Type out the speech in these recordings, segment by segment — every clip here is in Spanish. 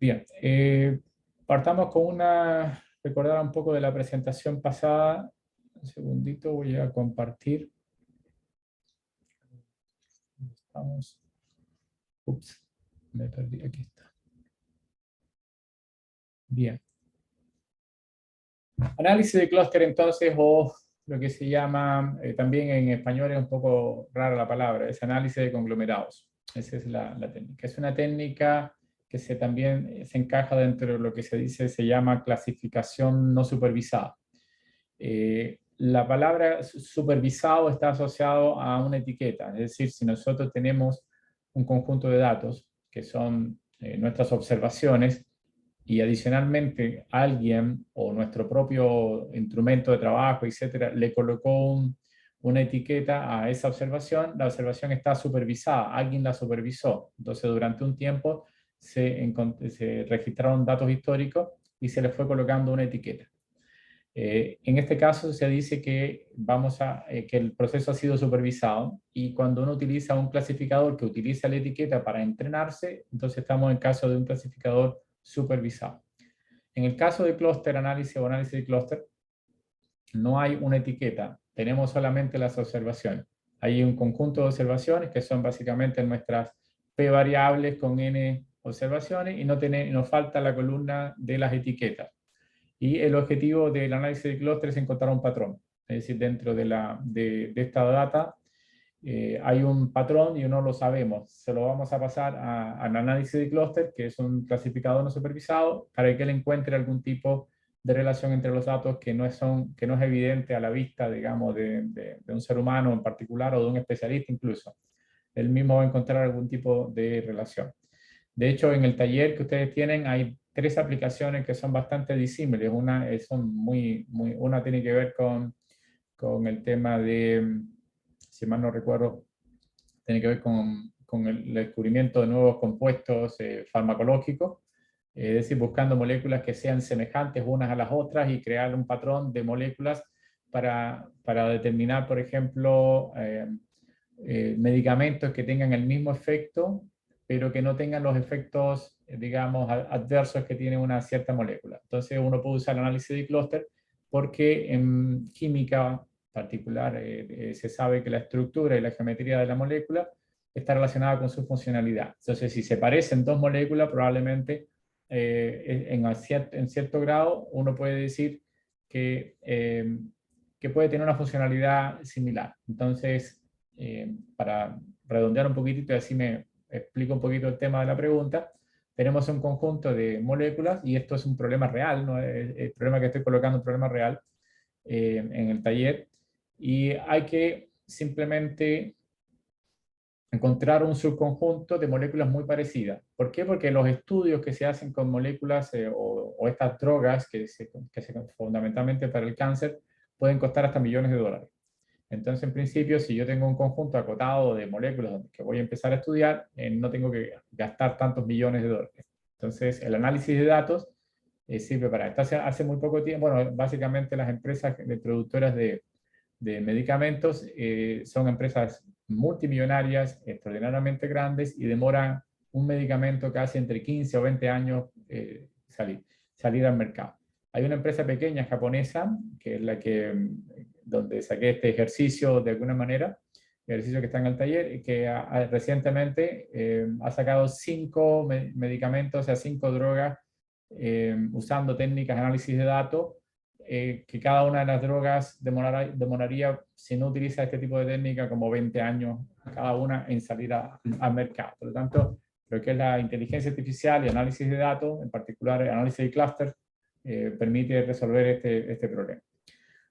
Bien, partamos con recordar un poco de la presentación pasada. Un segundito, voy a compartir. Vamos. Ups, me perdí, aquí está. Bien. Análisis de clúster entonces, o lo que se llama, también en español es un poco rara la palabra, es análisis de conglomerados. Esa es la técnica. Es una técnica que también se encaja dentro de lo que se llama clasificación no supervisada. La palabra supervisado está asociado a una etiqueta, es decir, si nosotros tenemos un conjunto de datos que son nuestras observaciones, y adicionalmente alguien o nuestro propio instrumento de trabajo, etcétera, le colocó una etiqueta a esa observación, la observación está supervisada, alguien la supervisó. Entonces, durante un tiempo se registraron datos históricos y se les fue colocando una etiqueta. En este caso se dice que, que el proceso ha sido supervisado, y cuando uno utiliza un clasificador que utiliza la etiqueta para entrenarse, entonces estamos en caso de un clasificador supervisado. En el caso de clúster análisis o análisis de clúster, no hay una etiqueta, tenemos solamente las observaciones. Hay un conjunto de observaciones que son básicamente nuestras p variables con n observaciones, y nos falta la columna de las etiquetas. Y el objetivo del análisis de clúster es encontrar un patrón. Es decir, dentro de esta data hay un patrón y no lo sabemos. Se lo vamos a pasar al análisis de clúster, que es un clasificador no supervisado, para que él encuentre algún tipo de relación entre los datos que no es evidente a la vista, digamos, de un ser humano en particular o de un especialista incluso. Él mismo va a encontrar algún tipo de relación. De hecho, en el taller que ustedes tienen hay 3 aplicaciones que son bastante disímiles. Una tiene que ver con el tema de, si mal no recuerdo, tiene que ver con el descubrimiento de nuevos compuestos farmacológicos, es decir, buscando moléculas que sean semejantes unas a las otras y crear un patrón de moléculas para determinar, por ejemplo, medicamentos que tengan el mismo efecto, pero que no tengan los efectos, digamos, adversos que tiene una cierta molécula. Entonces uno puede usar el análisis de clúster porque en química particular se sabe que la estructura y la geometría de la molécula está relacionada con su funcionalidad. Entonces, si se parecen dos moléculas, probablemente en cierto grado uno puede decir que puede tener una funcionalidad similar. Entonces, para redondear un poquitito y así me explico un poquito el tema de la pregunta, tenemos un conjunto de moléculas, y esto es un problema real, ¿no? El problema que estoy colocando es un problema real en el taller, y hay que simplemente encontrar un subconjunto de moléculas muy parecidas. ¿Por qué? Porque los estudios que se hacen con moléculas o estas drogas fundamentalmente para el cáncer pueden costar hasta millones de dólares. Entonces, en principio, si yo tengo un conjunto acotado de moléculas que voy a empezar a estudiar, no tengo que gastar tantos millones de dólares. Entonces, el análisis de datos sirve para esto. Hace muy poco tiempo, bueno, básicamente las empresas productoras de medicamentos son empresas multimillonarias, extraordinariamente grandes, y demoran un medicamento casi entre 15 o 20 años salir al mercado. Hay una empresa pequeña japonesa, que es donde saqué este ejercicio de alguna manera, el ejercicio que está en el taller, que recientemente ha sacado 5 medicamentos, o sea, 5 drogas, usando técnicas de análisis de datos, que cada una de las drogas demoraría, si no utiliza este tipo de técnica, como 20 años cada una en salir al mercado. Por lo tanto, lo que es la inteligencia artificial y análisis de datos, en particular el análisis de clúster, permite resolver este problema.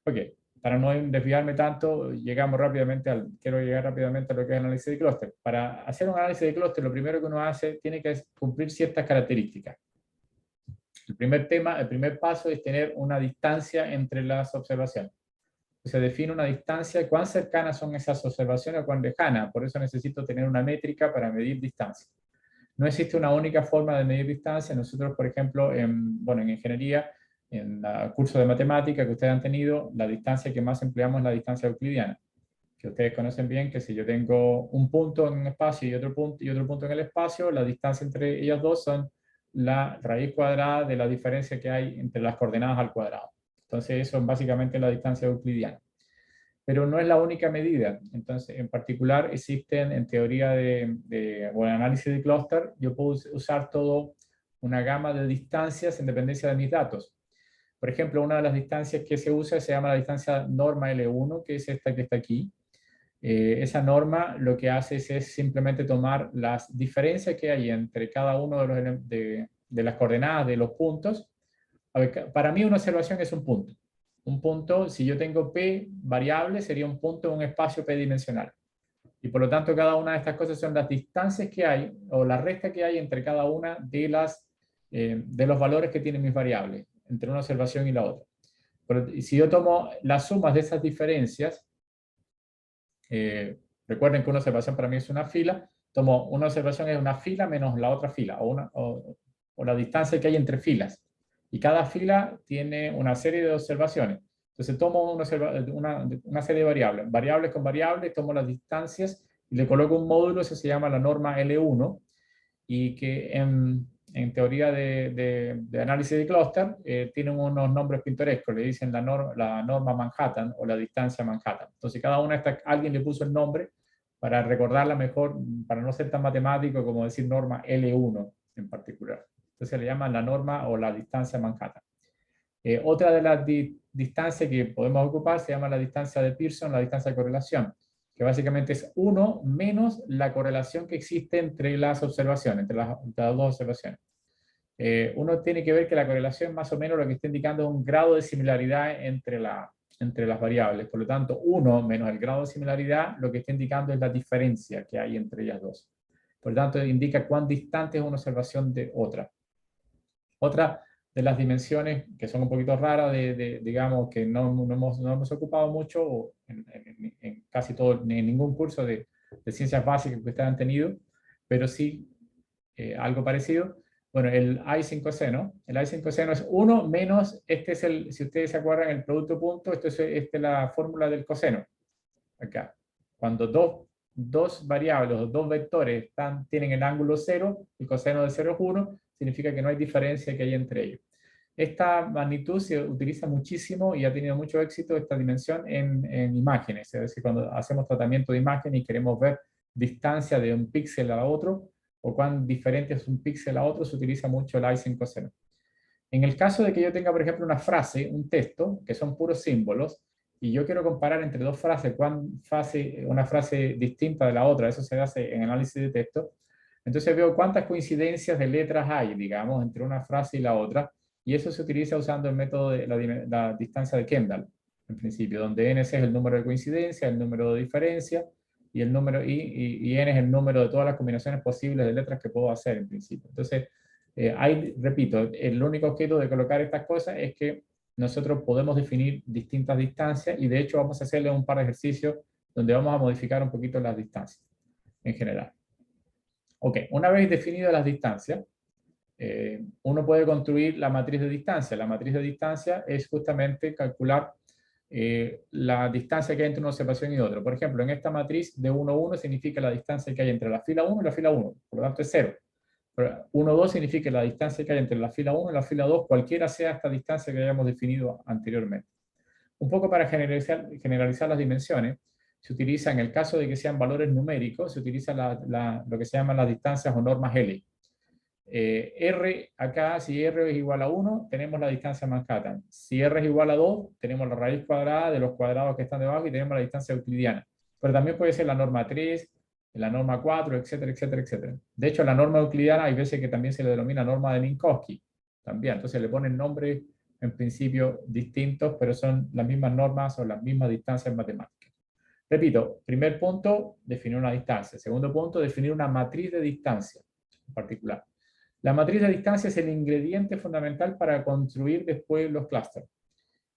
Ok, para no desviarme tanto, quiero llegar rápidamente a lo que es el análisis de clúster. Para hacer un análisis de clúster, lo primero que uno hace tiene que cumplir ciertas características. El primer paso es tener una distancia entre las observaciones. Se define una distancia, cuán cercanas son esas observaciones o cuán lejanas. Por eso necesito tener una métrica para medir distancia. No existe una única forma de medir distancia. Nosotros, por ejemplo, en ingeniería, en el curso de matemática que ustedes han tenido, la distancia que más empleamos es la distancia euclidiana, que ustedes conocen bien, que si yo tengo un punto en un espacio y otro punto en el espacio, la distancia entre ellos dos son la raíz cuadrada de la diferencia que hay entre las coordenadas al cuadrado. Entonces eso es básicamente la distancia euclidiana. Pero no es la única medida. Entonces, en particular, existen en teoría o en análisis de clúster, yo puedo usar todo una gama de distancias en dependencia de mis datos. Por ejemplo, una de las distancias que se usa se llama la distancia norma L1, que es esta que está aquí. Esa norma lo que hace es simplemente tomar las diferencias que hay entre cada uno de las coordenadas de los puntos. A ver, para mí una observación es un punto. Un punto, si yo tengo P variable, sería un punto en un espacio P dimensional. Y por lo tanto, cada una de estas cosas son las distancias que hay, o la resta que hay entre cada una de los valores que tienen mis variables, entre una observación y la otra. Pero si yo tomo las sumas de esas diferencias, recuerden que una observación para mí es una fila, tomo una observación es una fila menos la otra fila, o la distancia que hay entre filas. Y cada fila tiene una serie de observaciones. Entonces tomo una serie de variables. Variables con variables, tomo las distancias y le coloco un módulo, eso se llama la norma L1, y que en teoría de análisis de clúster tienen unos nombres pintorescos, le dicen la norma Manhattan o la distancia Manhattan. Entonces cada una de estas, alguien le puso el nombre para recordarla mejor, para no ser tan matemático como decir norma L1 en particular. Entonces le llaman la norma o la distancia Manhattan. Otra de las distancias que podemos ocupar se llama la distancia de Pearson, la distancia de correlación, que básicamente es 1 menos la correlación que existe entre las observaciones, entre las dos observaciones. Uno tiene que ver que la correlación más o menos lo que está indicando es un grado de similaridad entre las variables. Por lo tanto, 1 menos el grado de similaridad lo que está indicando es la diferencia que hay entre ellas dos. Por lo tanto, indica cuán distante es una observación de otra. Otra de las dimensiones que son un poquito raras, digamos, que no hemos ocupado mucho en casi todo, en ningún curso de ciencias básicas que ustedes han tenido, pero sí algo parecido. Bueno, el I sin coseno. El I sin coseno es 1 menos, si ustedes se acuerdan, el producto punto, esta es la fórmula del coseno. Acá. Cuando dos variables o dos vectores tienen el ángulo 0, el coseno de 0 es 1, significa que no hay diferencia que hay entre ellos. Esta magnitud se utiliza muchísimo y ha tenido mucho éxito esta dimensión en imágenes, es decir, cuando hacemos tratamiento de imagen y queremos ver distancia de un píxel a otro, o cuán diferente es un píxel a otro, se utiliza mucho el I sin coseno. En el caso de que yo tenga, por ejemplo, una frase, un texto, que son puros símbolos, y yo quiero comparar entre dos frases, una frase distinta de la otra, eso se hace en análisis de texto, entonces veo cuántas coincidencias de letras hay, digamos, entre una frase y la otra, y eso se utiliza usando el método de la distancia de Kendall, en principio, donde n es el número de coincidencia, el número de diferencia, y el número y n es el número de todas las combinaciones posibles de letras que puedo hacer, en principio. Entonces, repito, el único objeto de colocar estas cosas es que nosotros podemos definir distintas distancias y de hecho vamos a hacerle un par de ejercicios donde vamos a modificar un poquito las distancias en general. Ok, una vez definidas las distancias, uno puede construir la matriz de distancia. La matriz de distancia es justamente calcular la distancia que hay entre una observación y otra. Por ejemplo, en esta matriz de 1, 1 significa la distancia que hay entre la fila 1 y la fila 1, por lo tanto es 0. 1, 2 significa la distancia que hay entre la fila 1 y la fila 2, cualquiera sea esta distancia que hayamos definido anteriormente. Un poco para generalizar las dimensiones, se utiliza, en el caso de que sean valores numéricos, se utiliza lo que se llaman las distancias o normas L. R acá, si R es igual a 1, tenemos la distancia Manhattan. Si R es igual a 2, tenemos la raíz cuadrada de los cuadrados que están debajo y tenemos la distancia euclidiana. Pero también puede ser la norma 3, la norma 4, etcétera, etcétera, etcétera. De hecho, la norma euclidiana hay veces que también se le denomina norma de Minkowski. También, entonces le ponen nombres en principio distintos, pero son las mismas normas o las mismas distancias matemáticas. Repito, primer punto, definir una distancia. Segundo punto, definir una matriz de distancia en particular. La matriz de distancia es el ingrediente fundamental para construir después los clústeres.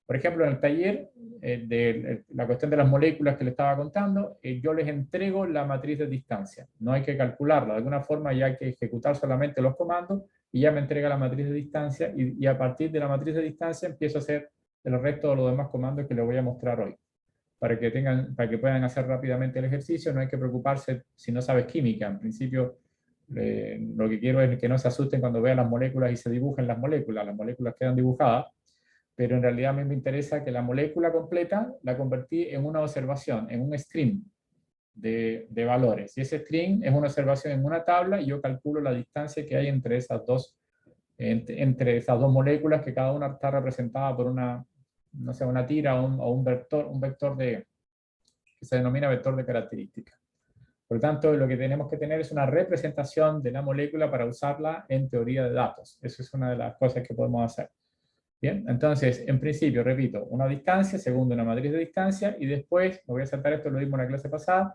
Por ejemplo, en el taller de la cuestión de las moléculas que les estaba contando, yo les entrego la matriz de distancia. No hay que calcularla, de alguna forma ya hay que ejecutar solamente los comandos y ya me entrega la matriz de distancia y a partir de la matriz de distancia empiezo a hacer el resto de los demás comandos que les voy a mostrar hoy. Para que puedan hacer rápidamente el ejercicio, no hay que preocuparse si no sabes química. En principio, Lo que quiero es que no se asusten cuando vean las moléculas y se dibujen las moléculas quedan dibujadas, pero en realidad a mí me interesa que la molécula completa la convertí en una observación, en un string de valores. Y ese string es una observación en una tabla y yo calculo la distancia que hay entre esas entre esas dos moléculas, que cada una está representada por una, no sé, una tira o un vector que se denomina vector de características. Por lo tanto, lo que tenemos que tener es una representación de la molécula para usarla en teoría de datos. Eso es una de las cosas que podemos hacer. Bien, entonces, en principio, repito, una distancia, segundo, una matriz de distancia, y después, me voy a saltar esto, lo vimos en la clase pasada.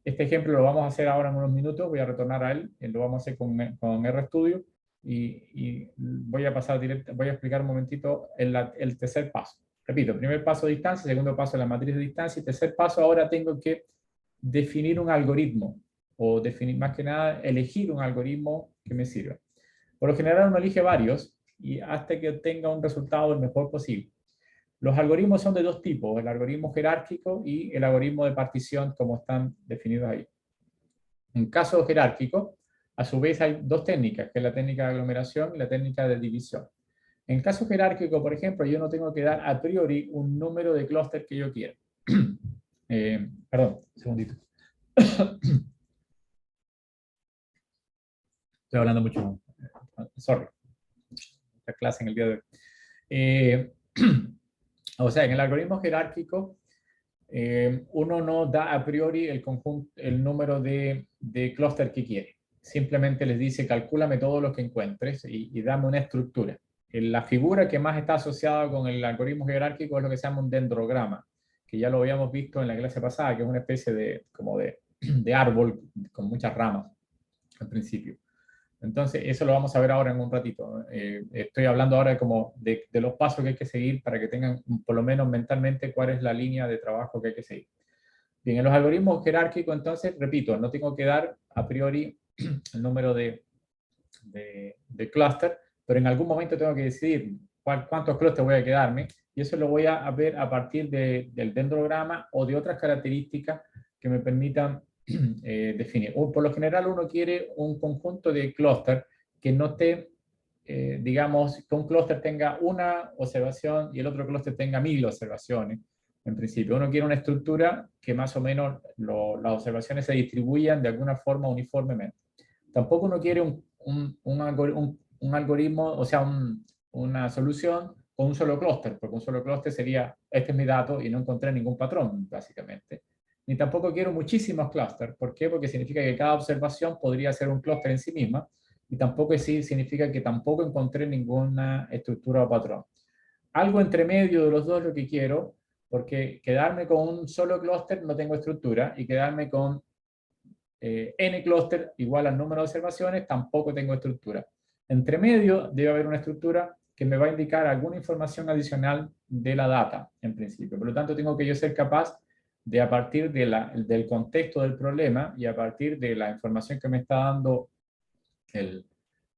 Este ejemplo lo vamos a hacer ahora en unos minutos, voy a retornar a él, lo vamos a hacer con RStudio, y voy a pasar voy a explicar un momentito el tercer paso. Repito, primer paso distancia, segundo paso la matriz de distancia, y tercer paso ahora tengo que definir un algoritmo, o definir, más que nada, elegir un algoritmo que me sirva. Por lo general uno elige varios, y hasta que obtenga un resultado el mejor posible. Los algoritmos son de dos tipos, el algoritmo jerárquico y el algoritmo de partición, como están definidos ahí. En caso jerárquico, a su vez hay dos técnicas, que es la técnica de aglomeración y la técnica de división. En caso jerárquico, por ejemplo, yo no tengo que dar a priori un número de clúster que yo quiera. Perdón, un segundito. Estoy hablando mucho. Sorry. La clase en el día de hoy. O sea, en el algoritmo jerárquico, uno no da a priori el número de clúster que quiere. Simplemente les dice, calcúlame todo lo que encuentres y dame una estructura. La figura que más está asociada con el algoritmo jerárquico es lo que se llama un dendrograma, que ya lo habíamos visto en la clase pasada, que es una especie de árbol con muchas ramas al principio. Entonces, eso lo vamos a ver ahora en un ratito. Estoy hablando ahora como de los pasos que hay que seguir para que tengan por lo menos mentalmente cuál es la línea de trabajo que hay que seguir. Bien, en los algoritmos jerárquicos, entonces, repito, no tengo que dar a priori el número de clúster, pero en algún momento tengo que decidir cuántos clústeres voy a quedarme, y eso lo voy a ver a partir del dendrograma o de otras características que me permitan definir. Por lo general uno quiere un conjunto de clúster que no esté, digamos, que un clúster tenga una observación y el otro clúster tenga 1000 observaciones. En principio, uno quiere una estructura que más o menos las observaciones se distribuyan de alguna forma uniformemente. Tampoco uno quiere un algoritmo, o sea, una solución con un solo clúster, porque un solo clúster sería, este es mi dato y no encontré ningún patrón, básicamente. Ni tampoco quiero muchísimos clústeres. ¿Por qué? Porque significa que cada observación podría ser un clúster en sí misma, y tampoco significa que tampoco encontré ninguna estructura o patrón. Algo entre medio de los dos es lo que quiero, porque quedarme con un solo clúster no tengo estructura, y quedarme con n clúster igual al número de observaciones tampoco tengo estructura. Entre medio debe haber una estructura que me va a indicar alguna información adicional de la data, en principio. Por lo tanto, tengo que yo ser capaz de, a partir del contexto del problema y a partir de la información que me está dando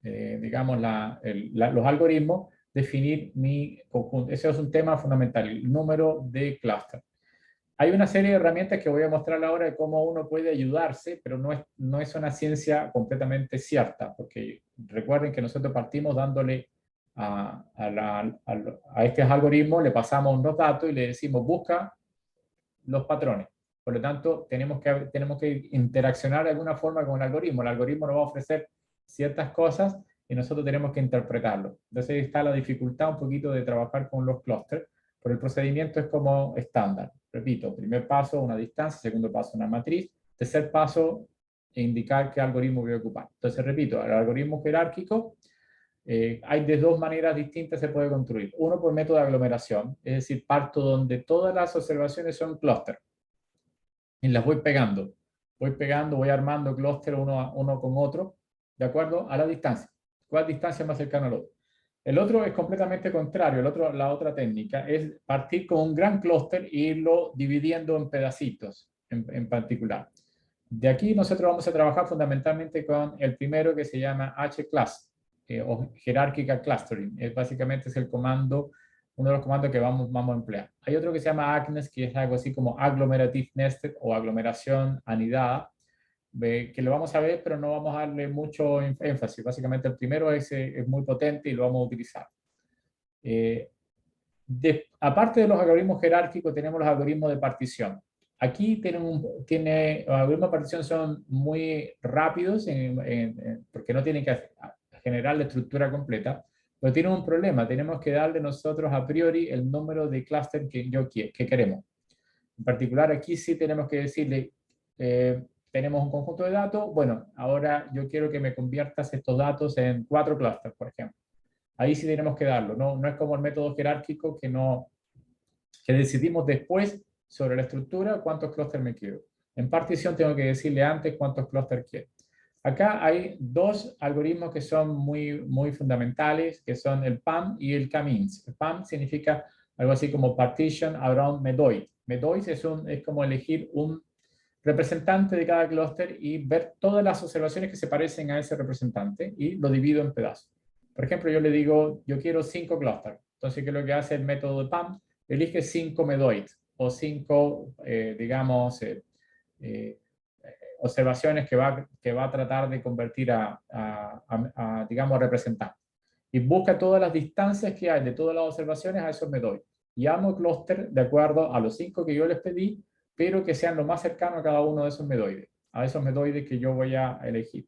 digamos, los algoritmos, definir mi conjunto. Ese es un tema fundamental, el número de clúster. Hay una serie de herramientas que voy a mostrar ahora de cómo uno puede ayudarse, pero no es una ciencia completamente cierta, porque recuerden que nosotros partimos dándole a este algoritmo, le pasamos unos datos y le decimos busca los patrones. Por lo tanto, tenemos que interaccionar de alguna forma con el algoritmo. El algoritmo nos va a ofrecer ciertas cosas y nosotros tenemos que interpretarlo. Entonces ahí está la dificultad un poquito de trabajar con los clústeres, pero el procedimiento es como estándar. Repito, primer paso, una distancia, segundo paso, una matriz, tercer paso, indicar qué algoritmo voy a ocupar. Entonces, repito, el algoritmo jerárquico hay de dos maneras distintas se puede construir. Uno por método de aglomeración, es decir, parto donde todas las observaciones son clúster y las voy pegando. Voy armando clúster uno con otro, de acuerdo a la distancia. ¿Cuál distancia más cercana al otro? El otro es completamente contrario. La otra técnica es partir con un gran clúster e irlo dividiendo en pedacitos en particular. De aquí nosotros vamos a trabajar fundamentalmente con el primero que se llama H-class, o jerárquica clustering. Básicamente es el comando, uno de los comandos que vamos a emplear. Hay otro que se llama AGNES, que es algo así como agglomerative nested o aglomeración anidada. que lo vamos a ver, pero no vamos a darle mucho énfasis. Básicamente el primero es muy potente y lo vamos a utilizar. Aparte de los algoritmos jerárquicos, tenemos los algoritmos de partición. Aquí los algoritmos de partición son muy rápidos porque no tienen que generar la estructura completa, pero tienen un problema. Tenemos que darle nosotros a priori el número de clúster que queremos. En particular, aquí sí tenemos que decirle, tenemos un conjunto de datos, bueno, ahora yo quiero que me conviertas estos datos en 4 clústeres, por ejemplo. Ahí sí tenemos que darlo, no es como el método jerárquico que decidimos después sobre la estructura cuántos clústeres me quiero. En partición tengo que decirle antes cuántos clústeres quiero. Acá hay dos algoritmos que son muy fundamentales, que son el PAM y el K-means. El PAM significa algo así como Partition Around Medoid. Medoid es como elegir un representante de cada clúster y ver todas las observaciones que se parecen a ese representante y lo divido en pedazos. Por ejemplo, yo le digo, yo quiero 5 clústeres. Entonces, ¿qué es lo que hace el método de PAM? Elige 5 medoids o 5, digamos, observaciones que va a tratar de convertir digamos, representantes. Y busca todas las distancias que hay de todas las observaciones a esos medoides. Y armo clúster de acuerdo a los 5 que yo les pedí, pero que sean lo más cercano a cada uno de esos medoides, a esos medoides que yo voy a elegir.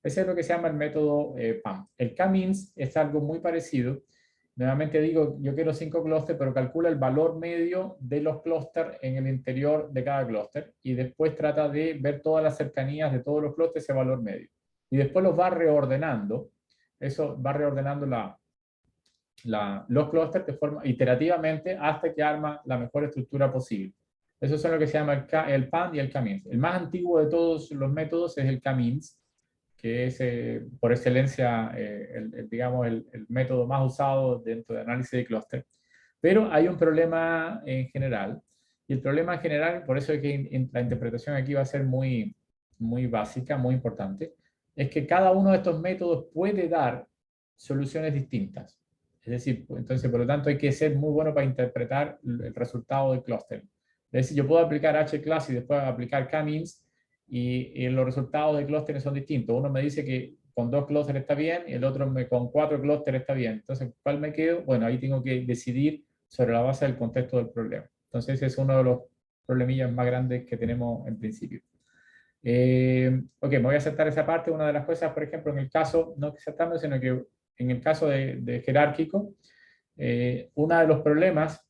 Ese es lo que se llama el método PAM. El K-means es algo muy parecido. Nuevamente digo, yo quiero 5 clústeres, pero calcula el valor medio de los clústeres en el interior de cada clúster y después trata de ver todas las cercanías de todos los clústeres, ese valor medio. Y después los va reordenando. Eso va reordenando los clústeres de forma iterativamente hasta que arma la mejor estructura posible. Eso es lo que se llama el PAM y el K-means. El más antiguo de todos los métodos es el K-means, que es por excelencia, digamos, el método más usado dentro de análisis de clúster. Pero hay un problema en general, y el problema en general, por eso es que la interpretación aquí va a ser muy básica, muy importante, es que cada uno de estos métodos puede dar soluciones distintas. Es decir, entonces, por lo tanto, hay que ser muy bueno para interpretar el resultado del clúster. Es decir, yo puedo aplicar H-class y después aplicar K-means, y los resultados de clústeres son distintos. Uno me dice que con 2 clústeres está bien, y el otro con 4 clústeres está bien. Entonces, ¿cuál me quedo? Bueno, ahí tengo que decidir sobre la base del contexto del problema. Entonces, ese es uno de los problemillas más grandes que tenemos en principio. Ok, me voy a aceptar esa parte. Una de las cosas, por ejemplo, en el caso, no que aceptando, sino que en el caso de jerárquico, uno de los problemas,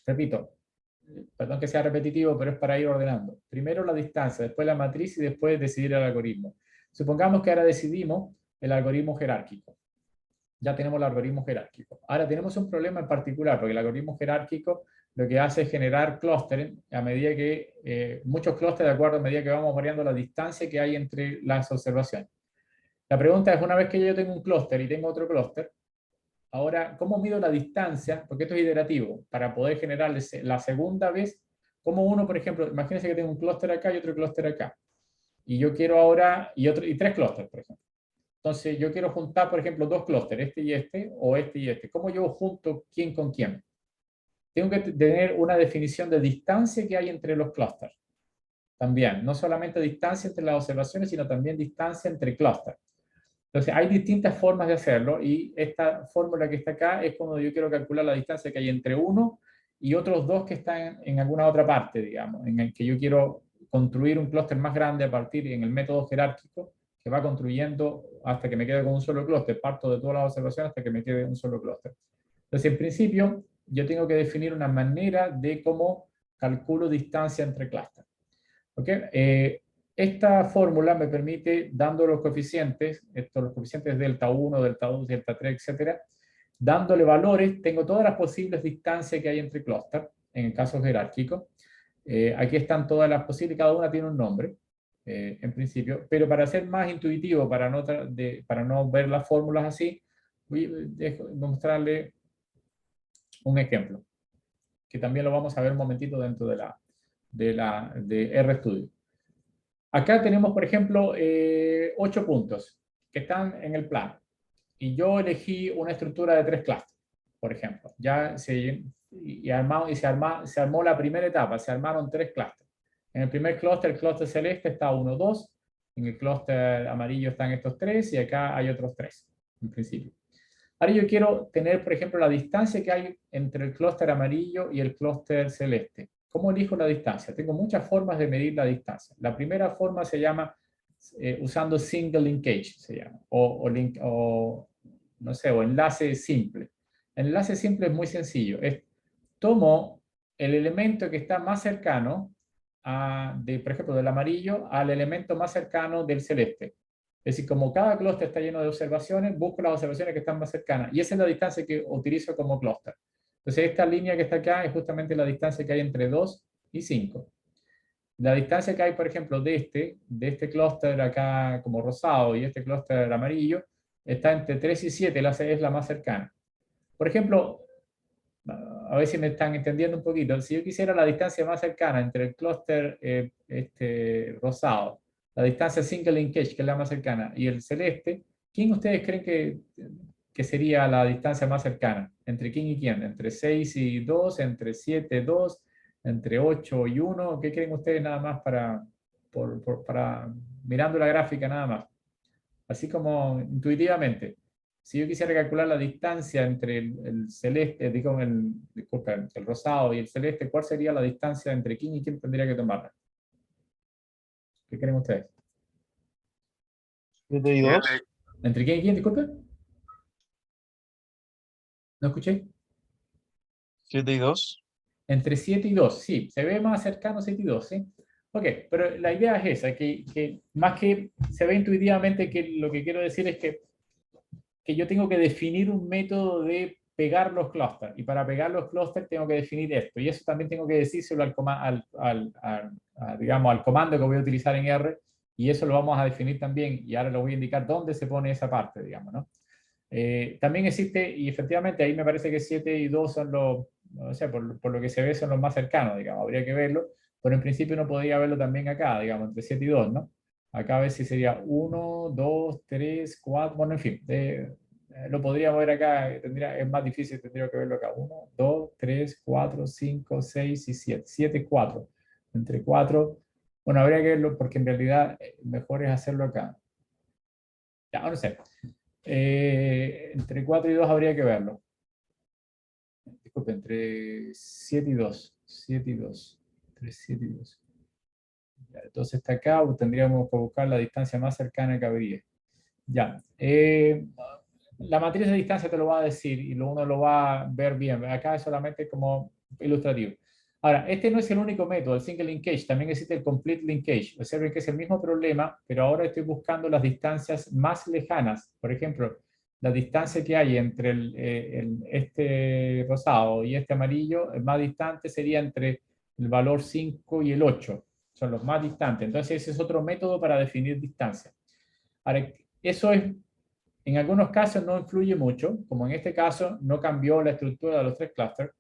repito, perdón que sea repetitivo, pero es para ir ordenando. Primero la distancia, después la matriz y después decidir el algoritmo. Supongamos que ahora decidimos el algoritmo jerárquico. Ya tenemos el algoritmo jerárquico. Ahora tenemos un problema en particular, porque el algoritmo jerárquico lo que hace es generar clústeres a medida que, muchos clústeres de acuerdo a medida que vamos variando la distancia que hay entre las observaciones. La pregunta es, una vez que yo tengo un clúster y tengo otro clúster, ahora, ¿cómo mido la distancia? Porque esto es iterativo, para poder generar la segunda vez, como uno, por ejemplo, imagínense que tengo un clúster acá y otro clúster acá. Y yo quiero ahora, y 3 clústeres, por ejemplo. Entonces, yo quiero juntar, por ejemplo, 2 clústeres, este y este, o este y este. ¿Cómo yo junto quién con quién? Tengo que tener una definición de distancia que hay entre los clústeres. También, no solamente distancia entre las observaciones, sino también distancia entre clústeres. Entonces, hay distintas formas de hacerlo, y esta fórmula que está acá es cuando yo quiero calcular la distancia que hay entre uno y otros 2 que están en alguna otra parte, digamos, en el que yo quiero construir un clúster más grande a partir en el método jerárquico, que va construyendo hasta que me quede con un solo clúster. Parto de todas las observaciones hasta que me quede un solo clúster. Entonces, en principio, yo tengo que definir una manera de cómo calculo distancia entre clústeres. ¿Okay? Esta fórmula me permite, dando los coeficientes, los coeficientes delta 1, delta 2, delta 3, etcétera, dándole valores, tengo todas las posibles distancias que hay entre clústeres, en el caso jerárquico. Aquí están todas las posibles, cada una tiene un nombre, en principio, pero para ser más intuitivo, para no ver las fórmulas así, voy a mostrarle un ejemplo, que también lo vamos a ver un momentito dentro de RStudio. Acá tenemos, por ejemplo, 8 puntos que están en el plano. Y yo elegí una estructura de 3 clústeres, por ejemplo. Se armó la primera etapa, se armaron 3 clústeres. En el primer clúster, el clúster celeste, está 1, 2. en el clúster amarillo están estos 3 y acá hay otros 3, en principio. Ahora yo quiero tener, por ejemplo, la distancia que hay entre el clúster amarillo y el clúster celeste. ¿Cómo elijo la distancia? Tengo muchas formas de medir la distancia. La primera forma se llama usando single linkage, se llama, o no sé, o enlace simple. El enlace simple es muy sencillo. Tomo el elemento que está más cercano, por ejemplo, del amarillo, al elemento más cercano del celeste. Es decir, como cada clúster está lleno de observaciones, busco las observaciones que están más cercanas. Y esa es la distancia que utilizo como clúster. Entonces, esta línea que está acá es justamente la distancia que hay entre 2 y 5. La distancia que hay, por ejemplo, de este clúster acá como rosado y este clúster amarillo, está entre 3 y 7, es la más cercana. Por ejemplo, a ver si me están entendiendo un poquito, si yo quisiera la distancia más cercana entre el clúster rosado, la distancia single linkage, que es la más cercana, y el celeste, ¿quién ustedes creen que sería la distancia más cercana? ¿Entre quién y quién? ¿Entre 6 y 2? ¿Entre 7 y 2? ¿Entre 8 y 1? ¿Qué creen ustedes nada más para mirando la gráfica nada más? Así como intuitivamente. Si yo quisiera calcular la distancia entre el celeste, disculpa, el rosado y el celeste, ¿cuál sería la distancia entre quién y quién tendría que tomarla? ¿Qué creen ustedes? 7 y 2. ¿Entre quién y quién, disculpe? ¿No escuché? 7 y 2. Entre 7 y 2, sí, se ve más cercano 7 y 2, ¿sí? Ok, pero la idea es esa, que más que se ve intuitivamente, que lo que quiero decir es que yo tengo que definir un método de pegar los clústeres. Y para pegar los clústeres tengo que definir esto. Y eso también tengo que decírselo digamos, al comando que voy a utilizar en R. Y eso lo vamos a definir también. Y ahora lo voy a indicar dónde se pone esa parte, digamos, ¿no? También existe, y efectivamente ahí me parece que 7 y 2 son los, o sea, por lo que se ve son los más cercanos, digamos, habría que verlo, pero en principio uno podría verlo también acá, digamos, entre 7 y 2, ¿no? Acá a ver si sería 1, 2, 3, 4, bueno, en fin, lo podríamos ver acá, es más difícil, tendría que verlo acá, 1, 2, 3, 4, 5, 6 y 7, 7 y 4, entre 4, bueno, habría que verlo porque en realidad mejor es hacerlo acá. Ya, no sé. Entre 4 y 2 habría que verlo. Disculpe, entre 7 y 2. 7 y 2. Entre 7 y 2. Ya, entonces está acá, tendríamos que buscar la distancia más cercana que habría. Ya. La matriz de distancia te lo va a decir y uno lo va a ver bien. Acá es solamente como ilustrativo. Ahora, este no es el único método, el single linkage, también existe el complete linkage. Observen que es el mismo problema, pero ahora estoy buscando las distancias más lejanas. Por ejemplo, la distancia que hay entre este rosado y este amarillo, el más distante sería entre el valor 5 y el 8. Son los más distantes. Entonces, ese es otro método para definir distancia. Ahora, eso en algunos casos no influye mucho, como en este caso no cambió la estructura de los 3 clústeres,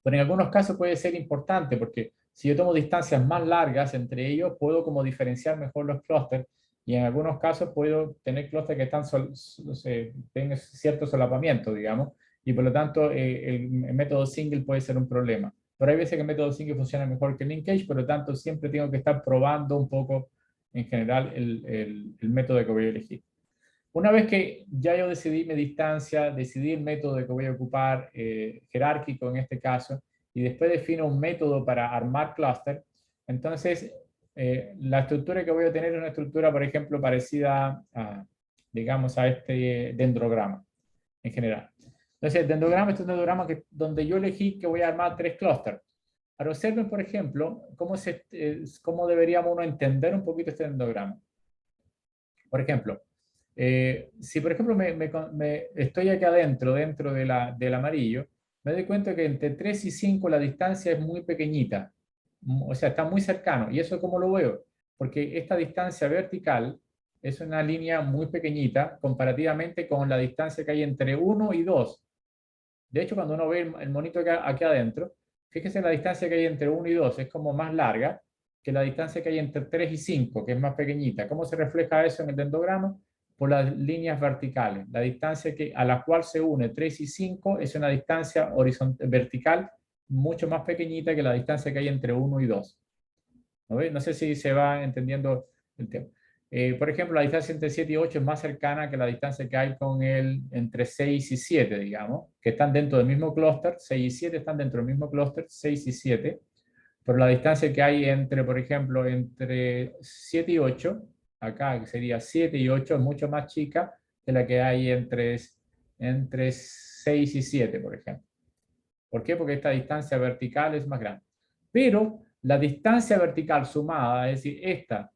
pero en algunos casos puede ser importante porque si yo tomo distancias más largas entre ellos, puedo como diferenciar mejor los clústeres y en algunos casos puedo tener clústeres que tienen cierto solapamiento, digamos, y por lo tanto el método single puede ser un problema. Pero hay veces que el método single funciona mejor que el linkage, por lo tanto siempre tengo que estar probando un poco en general el método que voy a elegir. Una vez que ya yo decidí mi distancia, decidí el método que voy a ocupar, jerárquico en este caso, y después defino un método para armar clúster, entonces la estructura que voy a tener es una estructura, por ejemplo, parecida a, digamos, a este dendrograma en general. Entonces, el dendrograma es un dendrograma donde yo elegí que voy a armar 3 clústeres. Ahora observen, por ejemplo, cómo deberíamos uno entender un poquito este dendrograma. Por ejemplo, si por ejemplo estoy aquí adentro, dentro del amarillo, me doy cuenta que entre 3 y 5 la distancia es muy pequeñita, o sea, está muy cercano. ¿Y eso cómo lo veo? Porque esta distancia vertical es una línea muy pequeñita comparativamente con la distancia que hay entre 1 y 2. De hecho, cuando uno ve el monito aquí adentro, fíjese la distancia que hay entre 1 y 2, es como más larga que la distancia que hay entre 3 y 5, que es más pequeñita. ¿Cómo se refleja eso en el dendrograma? Por las líneas verticales. La distancia a la cual se une 3 y 5 es una distancia vertical mucho más pequeñita que la distancia que hay entre 1 y 2. ¿No sé si se va entendiendo el tema. Por ejemplo, la distancia entre 7 y 8 es más cercana que la distancia que hay con el entre 6 y 7, digamos, que están dentro del mismo clúster. 6 y 7 están dentro del mismo clúster, 6 y 7. Pero la distancia que hay entre, por ejemplo, entre 7 y 8, acá que sería 7 y 8, es mucho más chica que la que hay entre 6 y 7, por ejemplo. ¿Por qué? Porque esta distancia vertical es más grande. Pero la distancia vertical sumada, es decir, esta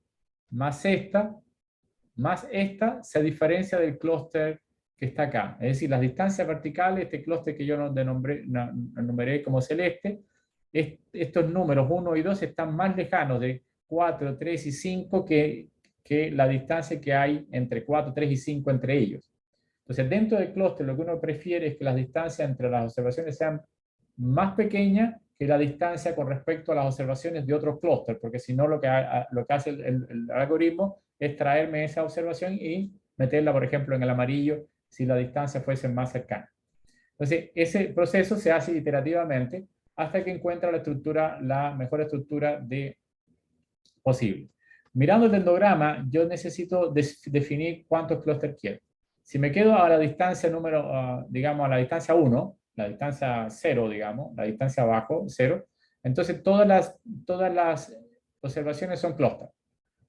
más esta, se diferencia del clúster que está acá. Es decir, las distancias verticales, este clúster que yo enumeré como celeste, estos números 1 y 2 están más lejanos de 4, 3 y 5 que la distancia que hay entre 4, 3 y 5 entre ellos. Entonces, dentro del clúster, lo que uno prefiere es que las distancias entre las observaciones sean más pequeñas que la distancia con respecto a las observaciones de otros clústeres, porque si no, lo que hace el algoritmo es traerme esa observación y meterla, por ejemplo, en el amarillo si la distancia fuese más cercana. Entonces, ese proceso se hace iterativamente hasta que encuentra la mejor estructura posible. Mirando el dendrograma, yo necesito definir cuántos clústeres quiero. Si me quedo a la distancia digamos, a la distancia 1, la distancia 0, digamos, la distancia abajo, 0, entonces todas las observaciones son clústeres.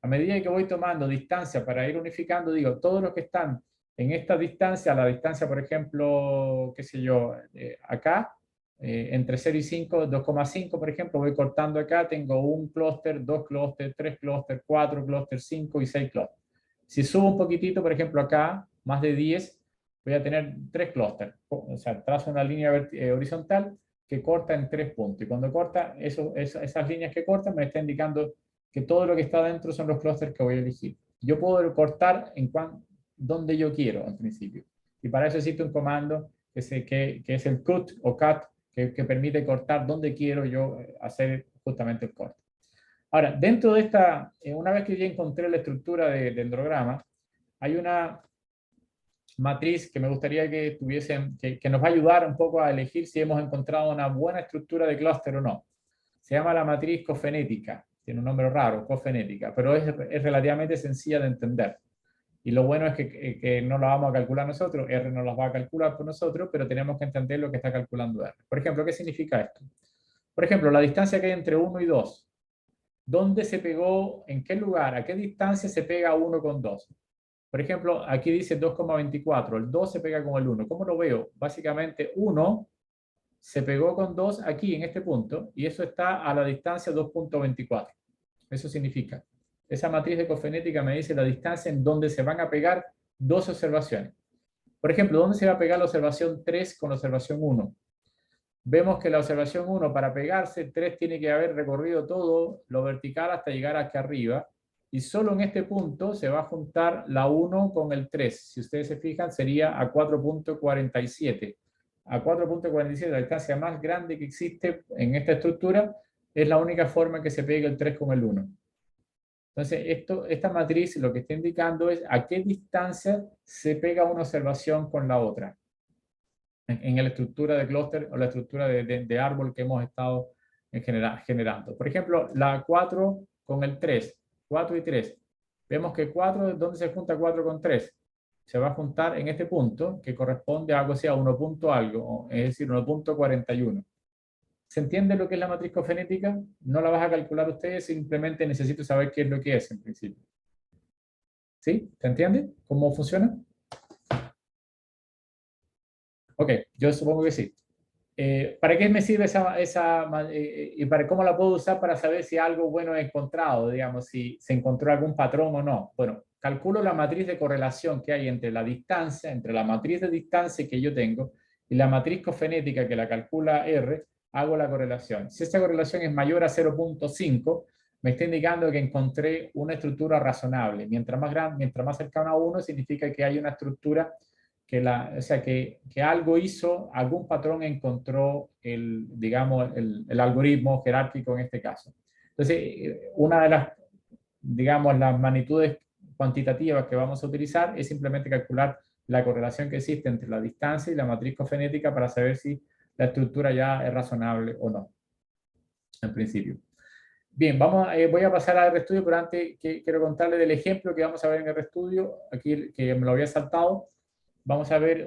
A medida que voy tomando distancia para ir unificando, digo, todos los que están en esta distancia, la distancia, por ejemplo, qué sé yo, acá, entre 0 y 5, 2,5, por ejemplo, voy cortando acá, tengo un clúster, 2 clústeres, 3 clústeres, 4 clústeres, 5 y 6 clústeres. Si subo un poquitito, por ejemplo, acá, más de 10, voy a tener 3 clústeres. O sea, trazo una línea horizontal que corta en 3 puntos. Y cuando corta, esas líneas que cortan me está indicando que todo lo que está dentro son los clústeres que voy a elegir. Yo puedo cortar donde yo quiero, en principio. Y para eso existe un comando que es el cut o cut, que permite cortar donde quiero yo hacer justamente el corte. Ahora, dentro de esta, una vez que ya encontré la estructura del dendrograma, hay una matriz que me gustaría que tuviesen, que nos va a ayudar un poco a elegir si hemos encontrado una buena estructura de clúster o no. Se llama la matriz cofenética, tiene un nombre raro, cofenética, pero es relativamente sencilla de entender. Y lo bueno es que no la vamos a calcular nosotros, R no las va a calcular por nosotros, pero tenemos que entender lo que está calculando R. Por ejemplo, ¿qué significa esto? Por ejemplo, la distancia que hay entre 1 y 2. ¿Dónde se pegó? ¿En qué lugar? ¿A qué distancia se pega 1 con 2? Por ejemplo, aquí dice 2,24. El 2 se pega con el 1. ¿Cómo lo veo? Básicamente 1 se pegó con 2 aquí en este punto y eso está a la distancia 2,24. Eso significa, esa matriz de cofenética me dice la distancia en donde se van a pegar dos observaciones. Por ejemplo, ¿dónde se va a pegar la observación 3 con la observación 1? Vemos que la observación 1 para pegarse, 3 tiene que haber recorrido todo lo vertical hasta llegar aquí arriba y solo en este punto se va a juntar la 1 con el 3. Si ustedes se fijan, sería a 4,47. A 4,47, la distancia más grande que existe en esta estructura, es la única forma en que se pegue el 3 con el 1. Entonces, esta matriz lo que está indicando es a qué distancia se pega una observación con la otra en la estructura de clúster o la estructura de árbol que hemos estado generando. Por ejemplo, la 4 con el 3, 4 y 3. Vemos que 4, ¿dónde se junta 4 con 3? Se va a juntar en este punto que corresponde a algo así a 1 punto algo, es decir, 1,41. ¿Se entiende lo que es la matriz cofenética? No la vas a calcular ustedes, simplemente necesito saber qué es lo que es en principio. ¿Sí? ¿Se entiende cómo funciona? Ok, yo supongo que sí. ¿Para qué me sirve y para cómo la puedo usar para saber si algo bueno he encontrado, digamos, si se encontró algún patrón o no? Bueno, calculo la matriz de correlación que hay entre la distancia, entre la matriz de distancia que yo tengo y la matriz cofenética que la calcula R, hago la correlación. Si esta correlación es mayor a 0,5, me está indicando que encontré una estructura razonable. Mientras más grande, mientras más cercana a 1, significa que hay una estructura o sea, que algo hizo, algún patrón encontró digamos, el algoritmo jerárquico en este caso. Entonces, una de las, digamos, las magnitudes cuantitativas que vamos a utilizar es simplemente calcular la correlación que existe entre la distancia y la matriz cofenética para saber si la estructura ya es razonable o no, en principio. Bien, voy a pasar al RStudio, pero antes quiero contarles del ejemplo que vamos a ver en el RStudio, aquí que me lo había saltado. Vamos a ver,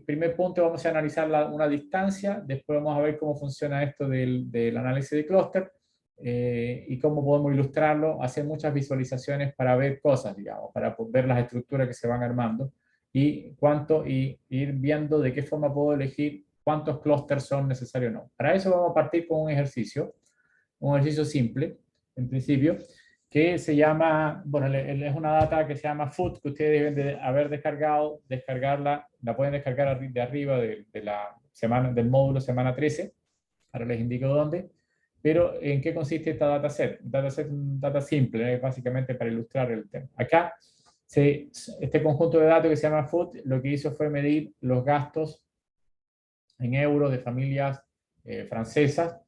primer punto, vamos a analizar una distancia, después vamos a ver cómo funciona esto del análisis de clúster y cómo podemos ilustrarlo, hacer muchas visualizaciones para ver cosas, digamos, para ver las estructuras que se van armando y ir viendo de qué forma puedo elegir cuántos clústeres son necesarios o no. Para eso vamos a partir con un ejercicio simple, en principio, que se llama, bueno, es una data que se llama food, que ustedes deben de haber descargado, descargarla, la pueden descargar de arriba de la semana, del módulo semana 13, ahora les indico dónde, pero ¿en qué consiste esta dataset? Dataset es un data simple, básicamente para ilustrar el tema. Acá, este conjunto de datos que se llama food, lo que hizo fue medir los gastos en euros de familias francesas,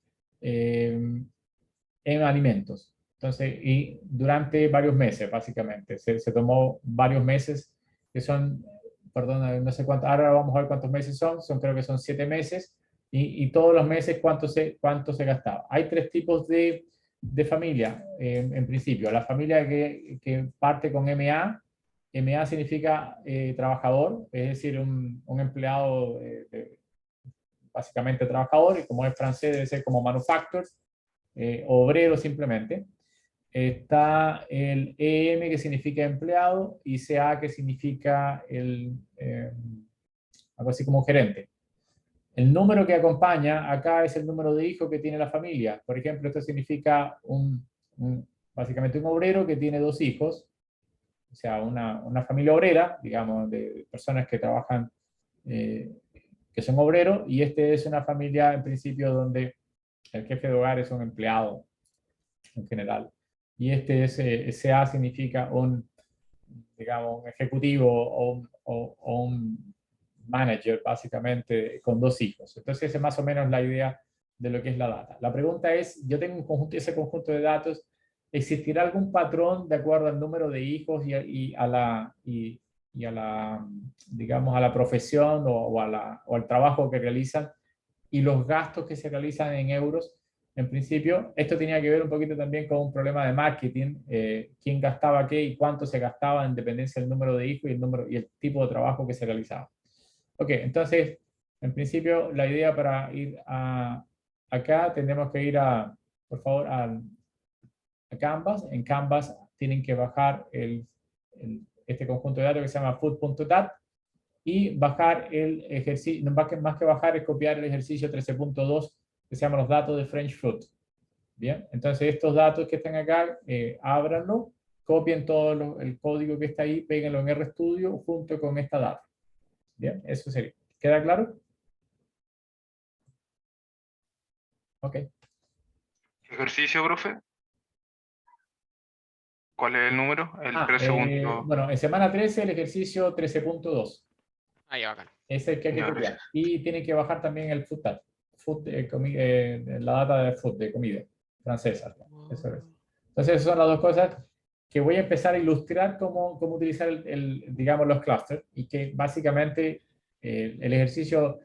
en alimentos. Entonces, y durante varios meses, básicamente, se tomó varios meses, que son, perdón, no sé cuántos, ahora vamos a ver cuántos meses son creo que son 7 meses, y todos los meses cuánto se gastaba. Hay tres tipos de familia, en principio. La familia que parte con MA, MA significa trabajador, es decir, un empleado básicamente trabajador, y como es francés debe ser como manufacturers, obrero simplemente. Está el EM que significa empleado y CA que significa algo así como gerente. El número que acompaña acá es el número de hijos que tiene la familia. Por ejemplo, esto significa básicamente un obrero que tiene 2 hijos, o sea, una familia obrera, digamos, de personas que trabajan, que son obreros, y este es una familia en principio donde el jefe de hogar es un empleado en general. Y ese A significa digamos, un ejecutivo o un manager, básicamente, con 2 hijos. Entonces, esa es más o menos la idea de lo que es la data. La pregunta es, yo tengo ese conjunto de datos, ¿existirá algún patrón de acuerdo al número de hijos y a la, digamos, a la profesión o al trabajo que realizan y los gastos que se realizan en euros? En principio, esto tenía que ver un poquito también con un problema de marketing, quién gastaba qué y cuánto se gastaba en dependencia del número de hijos y el tipo de trabajo que se realizaba. Ok, entonces, en principio, la idea para ir acá, tendremos que ir por favor, a Canvas. En Canvas tienen que bajar este conjunto de datos que se llama food.dat y bajar el ejercicio, más que bajar es copiar el ejercicio 13.2 que se llama los datos de French Food. Bien, entonces estos datos que están acá, ábranlo, copien todo el código que está ahí, péguenlo en RStudio junto con esta data. Bien, eso sería. ¿Queda claro? Ok. Ejercicio, profe. ¿Cuál es el número? El 13 punto. Bueno, en semana 13 el ejercicio 13.2. Ahí, bacán. Es el que hay que Ya, copiar. gracias. Y tienen que bajar también el food data. La data de food, de comida francesa. Eso es. Entonces, esas son las dos cosas que voy a empezar a ilustrar cómo utilizar digamos, los clusters y que básicamente el ejercicio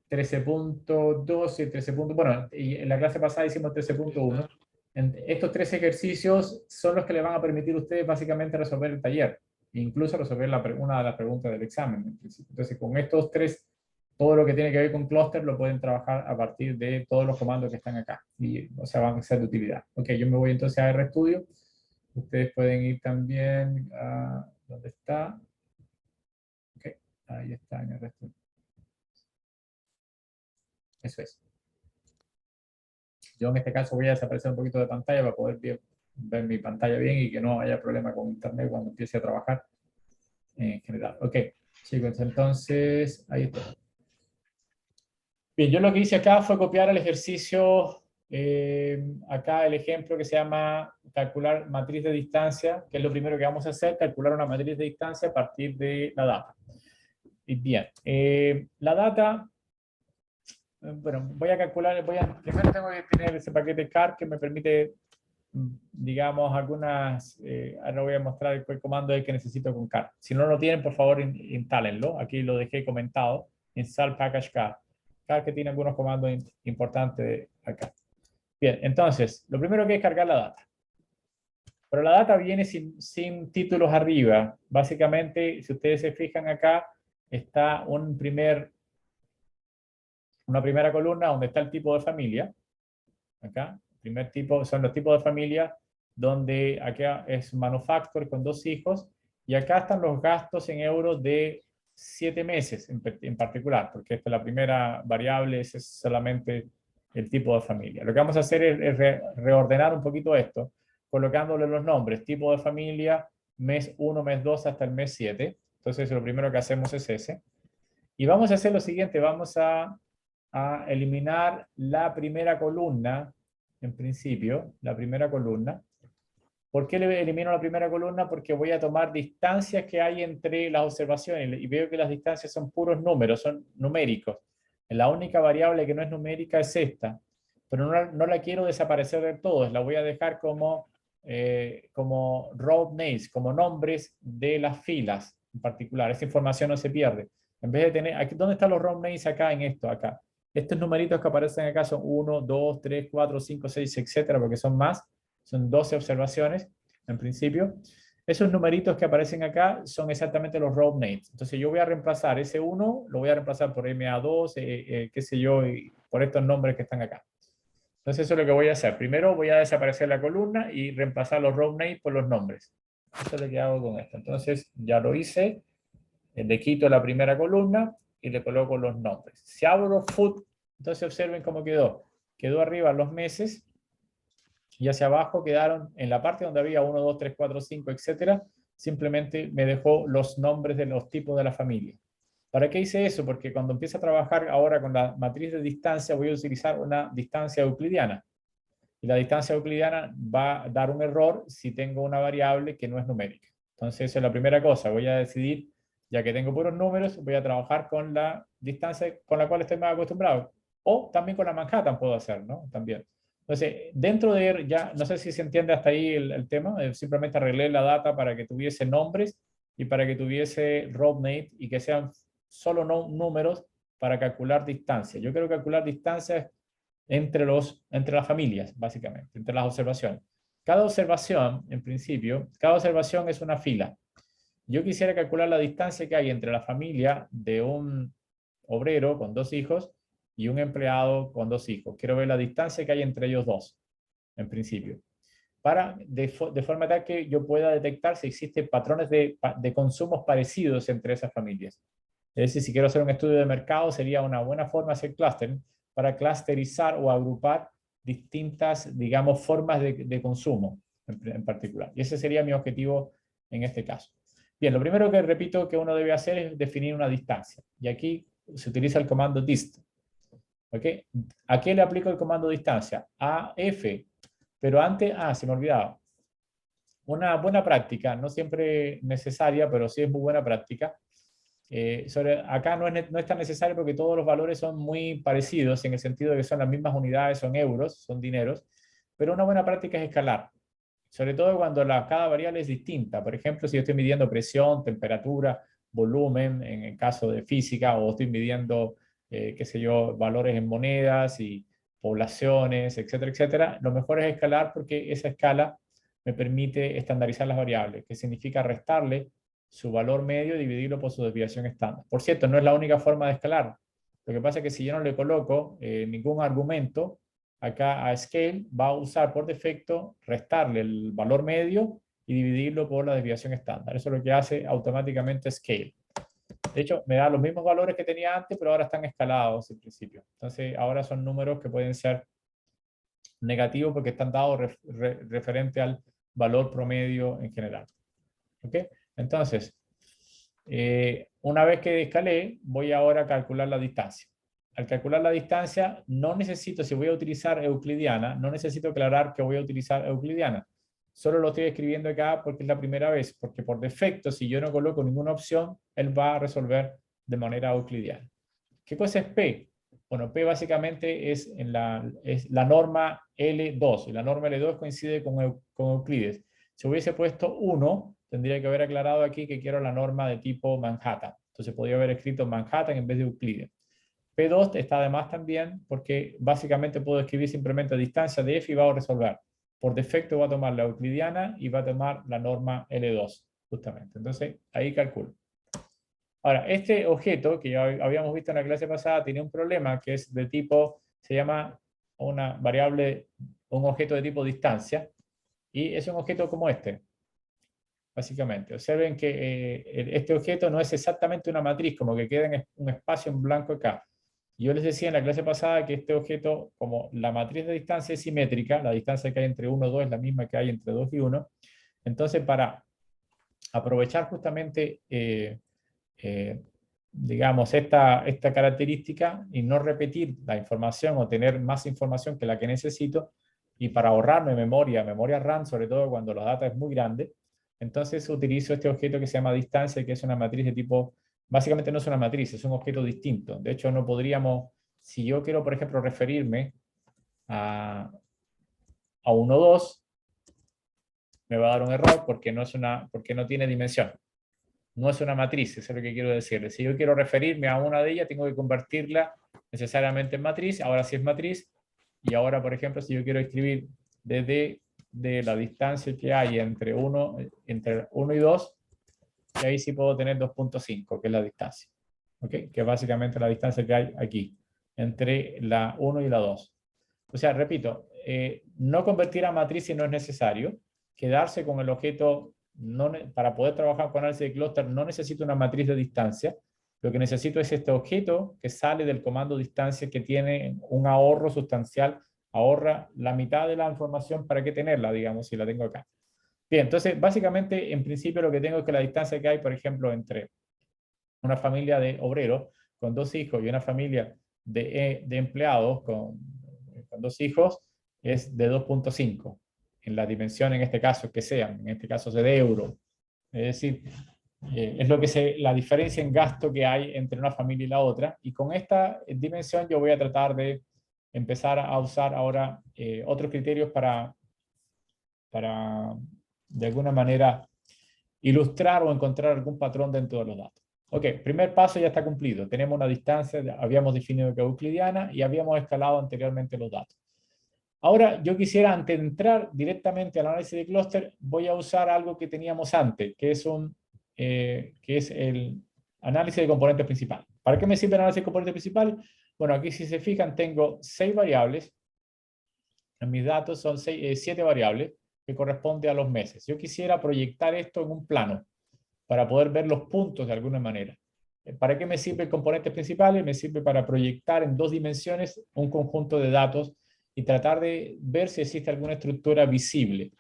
13.2 y el 13. Bueno, y en la clase pasada hicimos 13.1. Estos 3 ejercicios son los que le van a permitir a ustedes básicamente resolver el taller, incluso resolver una de las preguntas del examen. Entonces, con estos 3, todo lo que tiene que ver con cluster lo pueden trabajar a partir de todos los comandos que están acá. O sea, van a ser de utilidad. Ok, yo me voy entonces a RStudio. Ustedes pueden ir también a... ¿Dónde está? Ok, ahí está en RStudio. Eso es. Yo en este caso voy a desaparecer un poquito de pantalla para poder ver mi pantalla bien y que no haya problema con internet cuando empiece a trabajar en general. Ok, chicos, entonces ahí está. Bien, yo lo que hice acá fue copiar el ejercicio, acá el ejemplo que se llama calcular matriz de distancia, que es lo primero que vamos a hacer, calcular una matriz de distancia a partir de la data. Y bien, la data, bueno, voy a calcular, primero tengo que tener ese paquete CAR que me permite, digamos, ahora voy a mostrar el comando que necesito con CAR. Si no lo tienen, por favor, instálenlo. Aquí lo dejé comentado, install package CAR. CAR que tiene algunos comandos importantes acá. Bien, entonces, lo primero que es cargar la data. Pero la data viene sin títulos arriba. Básicamente, si ustedes se fijan acá, está una primera columna donde está el tipo de familia. Acá, primer tipo, son los tipos de familia, donde acá es manufacturer con 2 hijos, y acá están los gastos en euros de 7 meses en particular, porque esta es la primera variable, ese es solamente el tipo de familia. Lo que vamos a hacer es reordenar un poquito esto, colocándole los nombres, tipo de familia, mes 1, mes 2 hasta el mes 7. Entonces lo primero que hacemos es ese. Y vamos a hacer lo siguiente, vamos a eliminar la primera columna, en principio, la primera columna. ¿Por qué le elimino la primera columna? Porque voy a tomar distancias que hay entre las observaciones y veo que las distancias son puros números, son numéricos. La única variable que no es numérica es esta, pero no la quiero desaparecer de todo, la voy a dejar como row names, como nombres de las filas en particular. Esa información no se pierde. En vez de tener, aquí, ¿dónde están los row names acá en esto? Acá. Estos numeritos que aparecen acá son 1, 2, 3, 4, 5, 6, etcétera, porque son más. Son 12 observaciones en principio. Esos numeritos que aparecen acá son exactamente los row names. Entonces yo voy a reemplazar ese 1, lo voy a reemplazar por MA2, qué sé yo, y por estos nombres que están acá. Entonces eso es lo que voy a hacer. Primero voy a desaparecer la columna y reemplazar los row names por los nombres. Eso es lo que hago con esto. Entonces ya lo hice. Le quito la primera columna y le coloco los nombres. Si abro foot, entonces observen cómo quedó. Quedó arriba los meses y hacia abajo quedaron, en la parte donde había 1, 2, 3, 4, 5, etcétera, simplemente me dejó los nombres de los tipos de la familia. ¿Para qué hice eso? Porque cuando empiezo a trabajar ahora con la matriz de distancia voy a utilizar una distancia euclidiana. Y la distancia euclidiana va a dar un error si tengo una variable que no es numérica. Entonces, esa es la primera cosa. Voy a decidir, ya que tengo puros números, voy a trabajar con la distancia con la cual estoy más acostumbrado. O también con la Manhattan puedo hacer, ¿no? También. Entonces, dentro de, ya, no sé si se entiende hasta ahí el tema, simplemente arreglé la data para que tuviese nombres y para que tuviese row name y que sean solo números para calcular distancia. Yo quiero calcular distancias entre las familias, básicamente, entre las observaciones. Cada observación, en principio, cada observación es una fila. Yo quisiera calcular la distancia que hay entre la familia de un obrero con 2 hijos y un empleado con 2 hijos. Quiero ver la distancia que hay entre ellos dos, en principio. De forma tal que yo pueda detectar si existen patrones de consumos parecidos entre esas familias. Es decir, si quiero hacer un estudio de mercado, sería una buena forma hacer clustering para clusterizar o agrupar distintas, digamos, formas de consumo en particular. Y ese sería mi objetivo en este caso. Bien, lo primero que repito que uno debe hacer es definir una distancia. Y aquí se utiliza el comando dist. ¿Ok? ¿A qué le aplico el comando distancia? A F. Pero antes, se me olvidaba. Una buena práctica, no siempre necesaria, pero sí es muy buena práctica. Acá no es tan necesario porque todos los valores son muy parecidos en el sentido de que son las mismas unidades, son euros, son dineros, pero una buena práctica es escalar, sobre todo cuando cada variable es distinta. Por ejemplo, si yo estoy midiendo presión, temperatura, volumen, en el caso de física, o estoy midiendo, qué sé yo, valores en monedas y poblaciones, etcétera, etcétera, lo mejor es escalar porque esa escala me permite estandarizar las variables, que significa restarle su valor medio y dividirlo por su desviación estándar. Por cierto, no es la única forma de escalar. Lo que pasa es que si yo no le coloco ningún argumento, acá a Scale va a usar por defecto restarle el valor medio y dividirlo por la desviación estándar. Eso es lo que hace automáticamente Scale. De hecho, me da los mismos valores que tenía antes, pero ahora están escalados en principio. Entonces, ahora son números que pueden ser negativos porque están dados referente al valor promedio en general. ¿Ok? Entonces, una vez que escalé, voy ahora a calcular la distancia. Al calcular la distancia, no necesito, si voy a utilizar euclidiana, no necesito aclarar que voy a utilizar euclidiana. Solo lo estoy escribiendo acá porque es la primera vez, porque por defecto, si yo no coloco ninguna opción, él va a resolver de manera euclidiana. ¿Qué cosa es P? Bueno, P básicamente es la norma L2, y la norma L2 coincide con Euclides. Si hubiese puesto 1, tendría que haber aclarado aquí que quiero la norma de tipo Manhattan. Entonces podría haber escrito Manhattan en vez de Euclides. P2 está de más también porque básicamente puedo escribir simplemente distancia de f y va a resolver. Por defecto va a tomar la euclidiana y va a tomar la norma L2, justamente. Entonces, ahí calculo. Ahora, este objeto que ya habíamos visto en la clase pasada tiene un problema que es de tipo, se llama una variable, un objeto de tipo distancia, y es un objeto como este, básicamente. Observen que este objeto no es exactamente una matriz, como que queda en un espacio en blanco acá. Yo les decía en la clase pasada que este objeto, como la matriz de distancia es simétrica, la distancia que hay entre 1 y 2 es la misma que hay entre 2 y 1, entonces para aprovechar justamente, digamos, esta característica y no repetir la información o tener más información que la que necesito, y para ahorrarme memoria RAM, sobre todo cuando la data es muy grande, entonces utilizo este objeto que se llama distancia, que es una matriz de tipo, básicamente no es una matriz, es un objeto distinto. De hecho, no podríamos, si yo quiero, por ejemplo, referirme a 1, 2, me va a dar un error porque porque no tiene dimensión. No es una matriz, eso es lo que quiero decirles. Si yo quiero referirme a una de ellas, tengo que convertirla necesariamente en matriz. Ahora sí es matriz. Y ahora, por ejemplo, si yo quiero escribir desde de la distancia que hay entre 1 y 2, y ahí sí puedo tener 2.5, que es la distancia. ¿Okay? Que es básicamente la distancia que hay aquí, entre la 1 y la 2. O sea, repito, no convertir a matriz si no es necesario. Quedarse con el objeto, para poder trabajar con análisis de clúster no necesito una matriz de distancia. Lo que necesito es este objeto que sale del comando distancia, que tiene un ahorro sustancial, ahorra la mitad de la información para que tenerla, digamos, si la tengo acá. Bien, entonces básicamente en principio lo que tengo es que la distancia que hay, por ejemplo, entre una familia de obreros con 2 hijos y una familia de empleados con 2 hijos es de 2.5 en la dimensión, en este caso, que sean, en este caso es de euro. Es decir, es lo que la diferencia en gasto que hay entre una familia y la otra, y con esta dimensión yo voy a tratar de empezar a usar ahora otros criterios para de alguna manera ilustrar o encontrar algún patrón dentro de los datos. Ok, primer paso ya está cumplido. Tenemos una distancia, habíamos definido que es euclidiana y habíamos escalado anteriormente los datos. Ahora yo quisiera, antes de entrar directamente al análisis de clúster, voy a usar algo que teníamos antes, que es el análisis de componentes principales. ¿Para qué me sirve el análisis de componentes principales? Bueno, aquí si se fijan tengo 6 variables. En mis datos son 7 variables que corresponden a los meses. Yo quisiera proyectar esto en un plano para poder ver los puntos de alguna manera. ¿Para qué me sirve el componente principal? Me sirve para proyectar en 2 dimensiones un conjunto de datos y tratar de ver si existe alguna estructura visible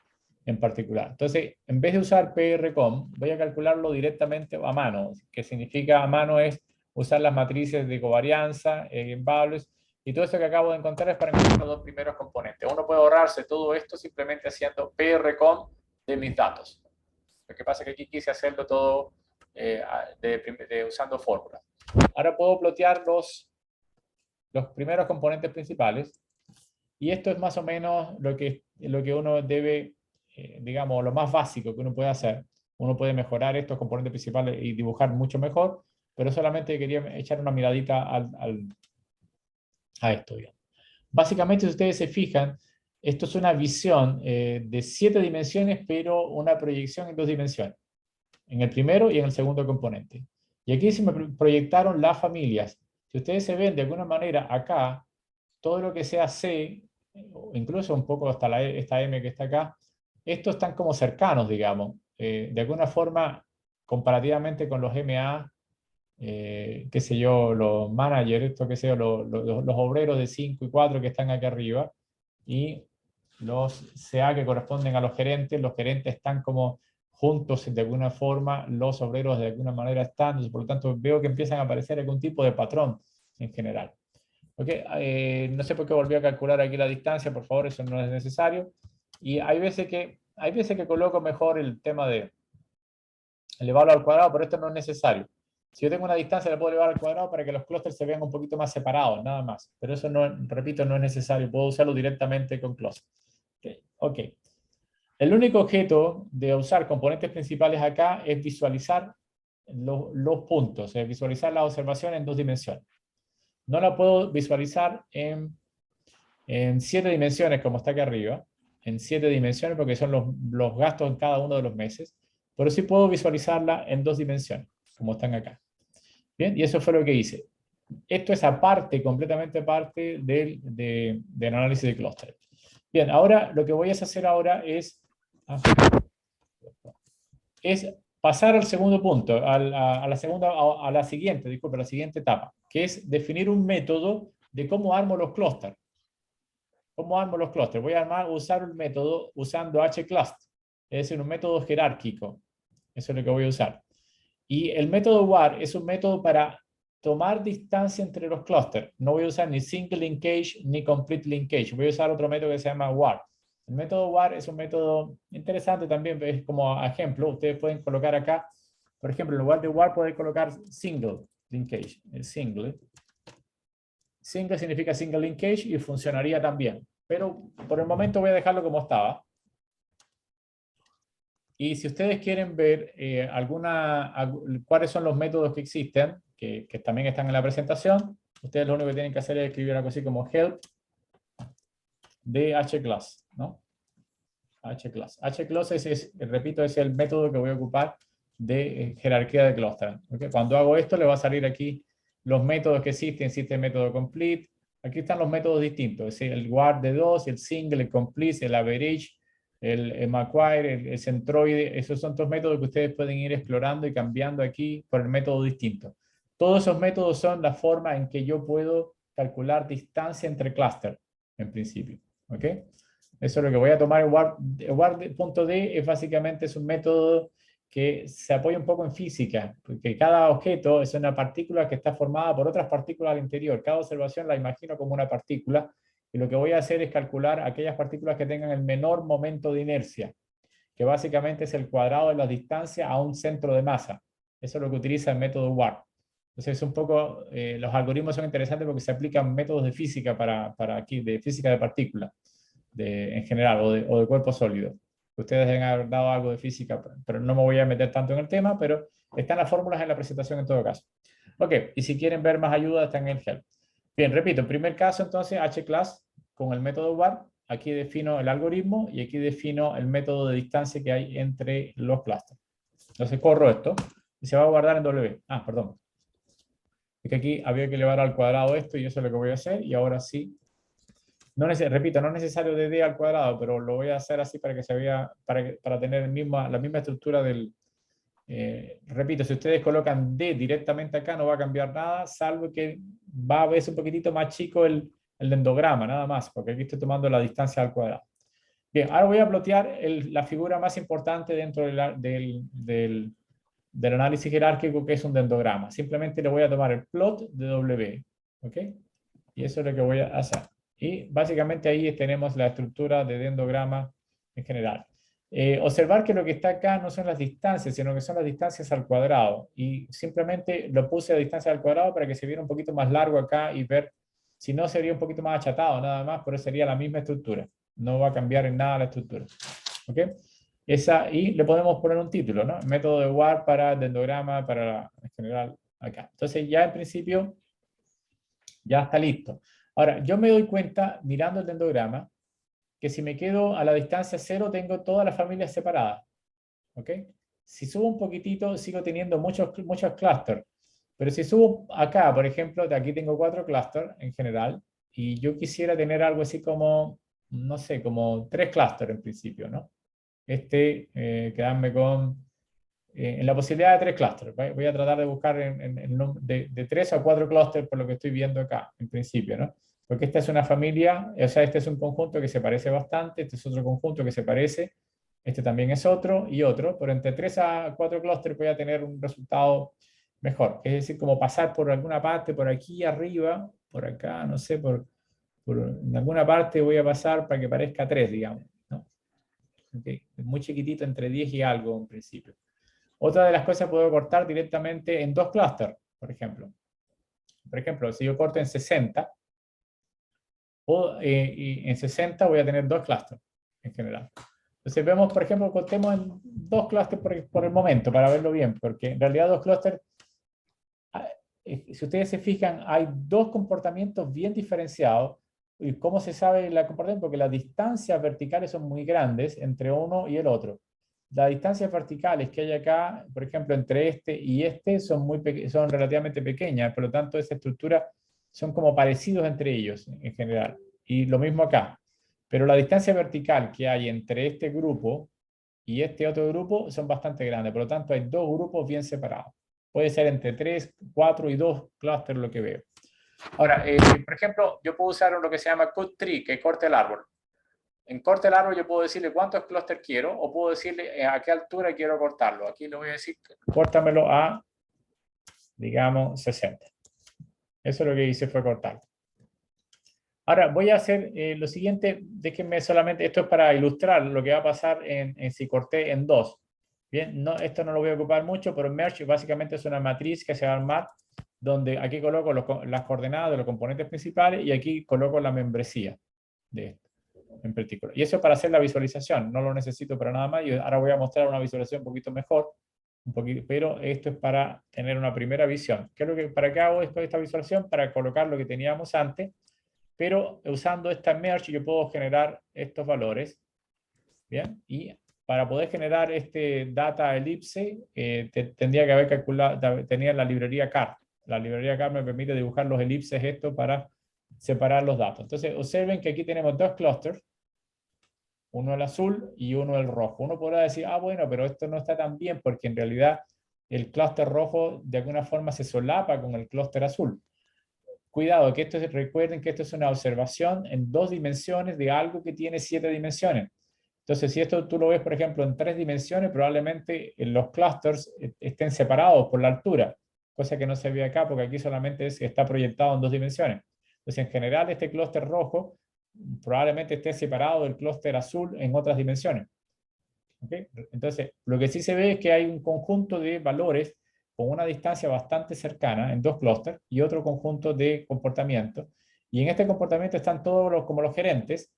en particular. Entonces, en vez de usar PRCOM, voy a calcularlo directamente a mano. Que significa a mano es usar las matrices de covarianza, values, y todo esto que acabo de encontrar es para encontrar los 2 primeros componentes. Uno puede ahorrarse todo esto simplemente haciendo PRCOM de mis datos. Lo que pasa es que aquí quise hacerlo todo usando fórmulas. Ahora puedo plotear los primeros componentes principales, y esto es más o menos lo que uno debe, digamos, lo más básico que uno puede hacer. Uno puede mejorar estos componentes principales y dibujar mucho mejor, pero solamente quería echar una miradita a esto, digamos. Básicamente, si ustedes se fijan, esto es una visión de 7 dimensiones, pero una proyección en 2 dimensiones, en el primero y en el segundo componente. Y aquí se me proyectaron las familias. Si ustedes se ven de alguna manera acá, todo lo que sea C, incluso un poco hasta esta M que está acá, estos están como cercanos, digamos. De alguna forma, comparativamente con los MA, qué sé yo, los managers, esto qué sé yo, los obreros de 5 y 4 que están aquí arriba, y los CA que corresponden a los gerentes están como juntos de alguna forma, los obreros de alguna manera están, por lo tanto veo que empiezan a aparecer algún tipo de patrón en general. Okay. No sé por qué volví a calcular aquí la distancia, por favor, eso no es necesario. Y hay veces que coloco mejor el tema de elevarlo al cuadrado, pero esto no es necesario. Si yo tengo una distancia, le puedo elevar al cuadrado para que los clústeres se vean un poquito más separados, nada más. Pero eso, no, repito, no es necesario. Puedo usarlo directamente con clústeres. Ok. El único objeto de usar componentes principales acá es visualizar los puntos, es visualizar la observación en 2 dimensiones. no la puedo visualizar en 7 dimensiones, como está aquí arriba, en 7 dimensiones, porque son los gastos en cada uno de los meses, pero sí puedo visualizarla en 2 dimensiones, como están acá. Bien, y eso fue lo que hice. Esto es aparte, completamente aparte del análisis de clúster. Bien, ahora lo que voy a hacer ahora es pasar al segundo punto, a la siguiente etapa, que es definir un método de cómo armo los clústeres. ¿Cómo armo los clústeres? Voy a usar un método usando hclust, es decir, un método jerárquico. Eso es lo que voy a usar. Y el método WAR es un método para tomar distancia entre los clústeres. No voy a usar ni single linkage ni complete linkage. Voy a usar otro método que se llama WAR. El método WAR es un método interesante también, es como ejemplo. Ustedes pueden colocar acá, por ejemplo, en lugar de WAR pueden colocar single linkage. El single. Single significa single linkage y funcionaría también. Pero por el momento voy a dejarlo como estaba. Y si ustedes quieren ver cuáles son los métodos que existen, que también están en la presentación, ustedes lo único que tienen que hacer es escribir algo así como help de hclust, ¿no? hclust. hclust repito, es el método que voy a ocupar de jerarquía de clúster. ¿Okay? Cuando hago esto, le va a salir aquí los métodos que existen. Existe el método complete. Aquí están los métodos distintos. Es decir, el WAR de 2, el single, el complete, el average, el Macquarie, el centroide. Esos son dos métodos que ustedes pueden ir explorando y cambiando aquí por el método distinto. Todos esos métodos son la forma en que yo puedo calcular distancia entre clústeres, en principio. ¿Ok? Eso es lo que voy a tomar. El WAR.D es básicamente un método que se apoya un poco en física, porque cada objeto es una partícula que está formada por otras partículas al interior. Cada observación la imagino como una partícula, y lo que voy a hacer es calcular aquellas partículas que tengan el menor momento de inercia, que básicamente es el cuadrado de la distancia a un centro de masa. Eso es lo que utiliza el método WAR. Entonces, un poco, los algoritmos son interesantes porque se aplican métodos de física para aquí, de física de partículas en general, o de cuerpo sólido. Ustedes deben haber dado algo de física, pero no me voy a meter tanto en el tema, pero están las fórmulas en la presentación en todo caso. Ok, y si quieren ver más ayuda, están en el help. Bien, repito, en primer caso, entonces, hclust con el método WAR, aquí defino el algoritmo y aquí defino el método de distancia que hay entre los clústeres. Entonces corro esto y se va a guardar en W. Ah, perdón. Es que aquí había que elevar al cuadrado esto y eso es lo que voy a hacer, y ahora sí. Repito, no es necesario de D al cuadrado, pero lo voy a hacer así para que se vea, para tener la misma estructura del... repito, si ustedes colocan D directamente acá, no va a cambiar nada, salvo que va a verse un poquitito más chico el dendograma, nada más, porque aquí estoy tomando la distancia al cuadrado. Bien, ahora voy a plotear la figura más importante dentro del análisis jerárquico, que es un dendograma. Simplemente le voy a tomar el plot de W, ¿ok? Y eso es lo que voy a hacer. Y básicamente ahí tenemos la estructura de dendograma en general. Observar que lo que está acá no son las distancias, sino que son las distancias al cuadrado. Y simplemente lo puse a distancia al cuadrado para que se viera un poquito más largo acá y ver, si no sería un poquito más achatado nada más, pero sería la misma estructura. No va a cambiar en nada la estructura. ¿Ok? Y le podemos poner un título, ¿no? Método de WAR para el dendograma, en general acá. Entonces ya en principio ya está listo. Ahora, yo me doy cuenta, mirando el dendograma, que si me quedo a la distancia 0, tengo todas las familias separadas. ¿Ok? Si subo un poquitito, sigo teniendo muchos clústeres. Pero si subo acá, por ejemplo, aquí tengo 4 clústeres en general, y yo quisiera tener algo así como, no sé, como 3 clústeres en principio, ¿no? Quedarme en la posibilidad de 3 clústeres. Voy a tratar de buscar de 3 a 4 clústeres por lo que estoy viendo acá, en principio, ¿no? Porque esta es una familia, o sea, este es un conjunto que se parece bastante, este es otro conjunto que se parece, este también es otro y otro, pero entre 3 a 4 clústeres voy a tener un resultado mejor. Es decir, como pasar por alguna parte, por aquí arriba, por acá, no sé, en alguna parte voy a pasar para que parezca 3, digamos, ¿no? Okay. Es muy chiquitito, entre 10 y algo en principio. Otra de las cosas puedo cortar directamente en 2 clústeres, por ejemplo. Por ejemplo, si yo corto en 60, y en 60 voy a tener 2 clústeres en general. Entonces vemos, por ejemplo, cortemos en 2 clústeres por el momento para verlo bien, porque en realidad 2 clústeres si ustedes se fijan, hay dos comportamientos bien diferenciados. ¿Y cómo se sabe el comportamiento? Porque las distancias verticales son muy grandes entre uno y el otro. Las distancias verticales que hay acá, por ejemplo, entre este y este, son relativamente pequeñas, por lo tanto, esa estructura son como parecidos entre ellos en general. Y lo mismo acá. Pero la distancia vertical que hay entre este grupo y este otro grupo son bastante grandes, por lo tanto, hay dos grupos bien separados. Puede ser entre 3, 4 y 2 clústeres lo que veo. Ahora, por ejemplo, yo puedo usar lo que se llama cut tree, que corte el árbol. En corte el árbol yo puedo decirle cuántos clústeres quiero o puedo decirle a qué altura quiero cortarlo. Aquí le voy a decir, córtamelo a, digamos, 60. Eso es lo que hice, fue cortarlo. Ahora voy a hacer lo siguiente, déjenme solamente, esto es para ilustrar lo que va a pasar si corté en 2. Bien, no, esto no lo voy a ocupar mucho, pero merge básicamente es una matriz que se va a armar donde aquí coloco las coordenadas de los componentes principales y aquí coloco la membresía de esto en particular. Y eso para hacer la visualización, no lo necesito para nada más. Y ahora voy a mostrar una visualización un poquito mejor, pero esto es para tener una primera visión. ¿Para qué hago esta visualización? Para colocar lo que teníamos antes, pero usando esta merge yo puedo generar estos valores. Bien, y para poder generar este data elipse, tendría que haber calculado, tenía la librería CAR. La librería CAR me permite dibujar los elipses esto para separar los datos. Entonces, observen que aquí tenemos dos clústeres, uno el azul y uno el rojo. Uno podrá decir, ah, bueno, pero esto no está tan bien porque en realidad el clúster rojo de alguna forma se solapa con el clúster azul. Cuidado, recuerden que esto es una observación en 2 dimensiones de algo que tiene 7 dimensiones. Entonces, si esto tú lo ves, por ejemplo, en 3 dimensiones, probablemente los clusters estén separados por la altura, cosa que no se ve acá porque aquí solamente está proyectado en 2 dimensiones. Entonces, en general, este clúster rojo probablemente esté separado del clúster azul en otras dimensiones. ¿Okay? Entonces, lo que sí se ve es que hay un conjunto de valores con una distancia bastante cercana en 2 clústeres y otro conjunto de comportamientos. Y en este comportamiento están todos como los gerentes,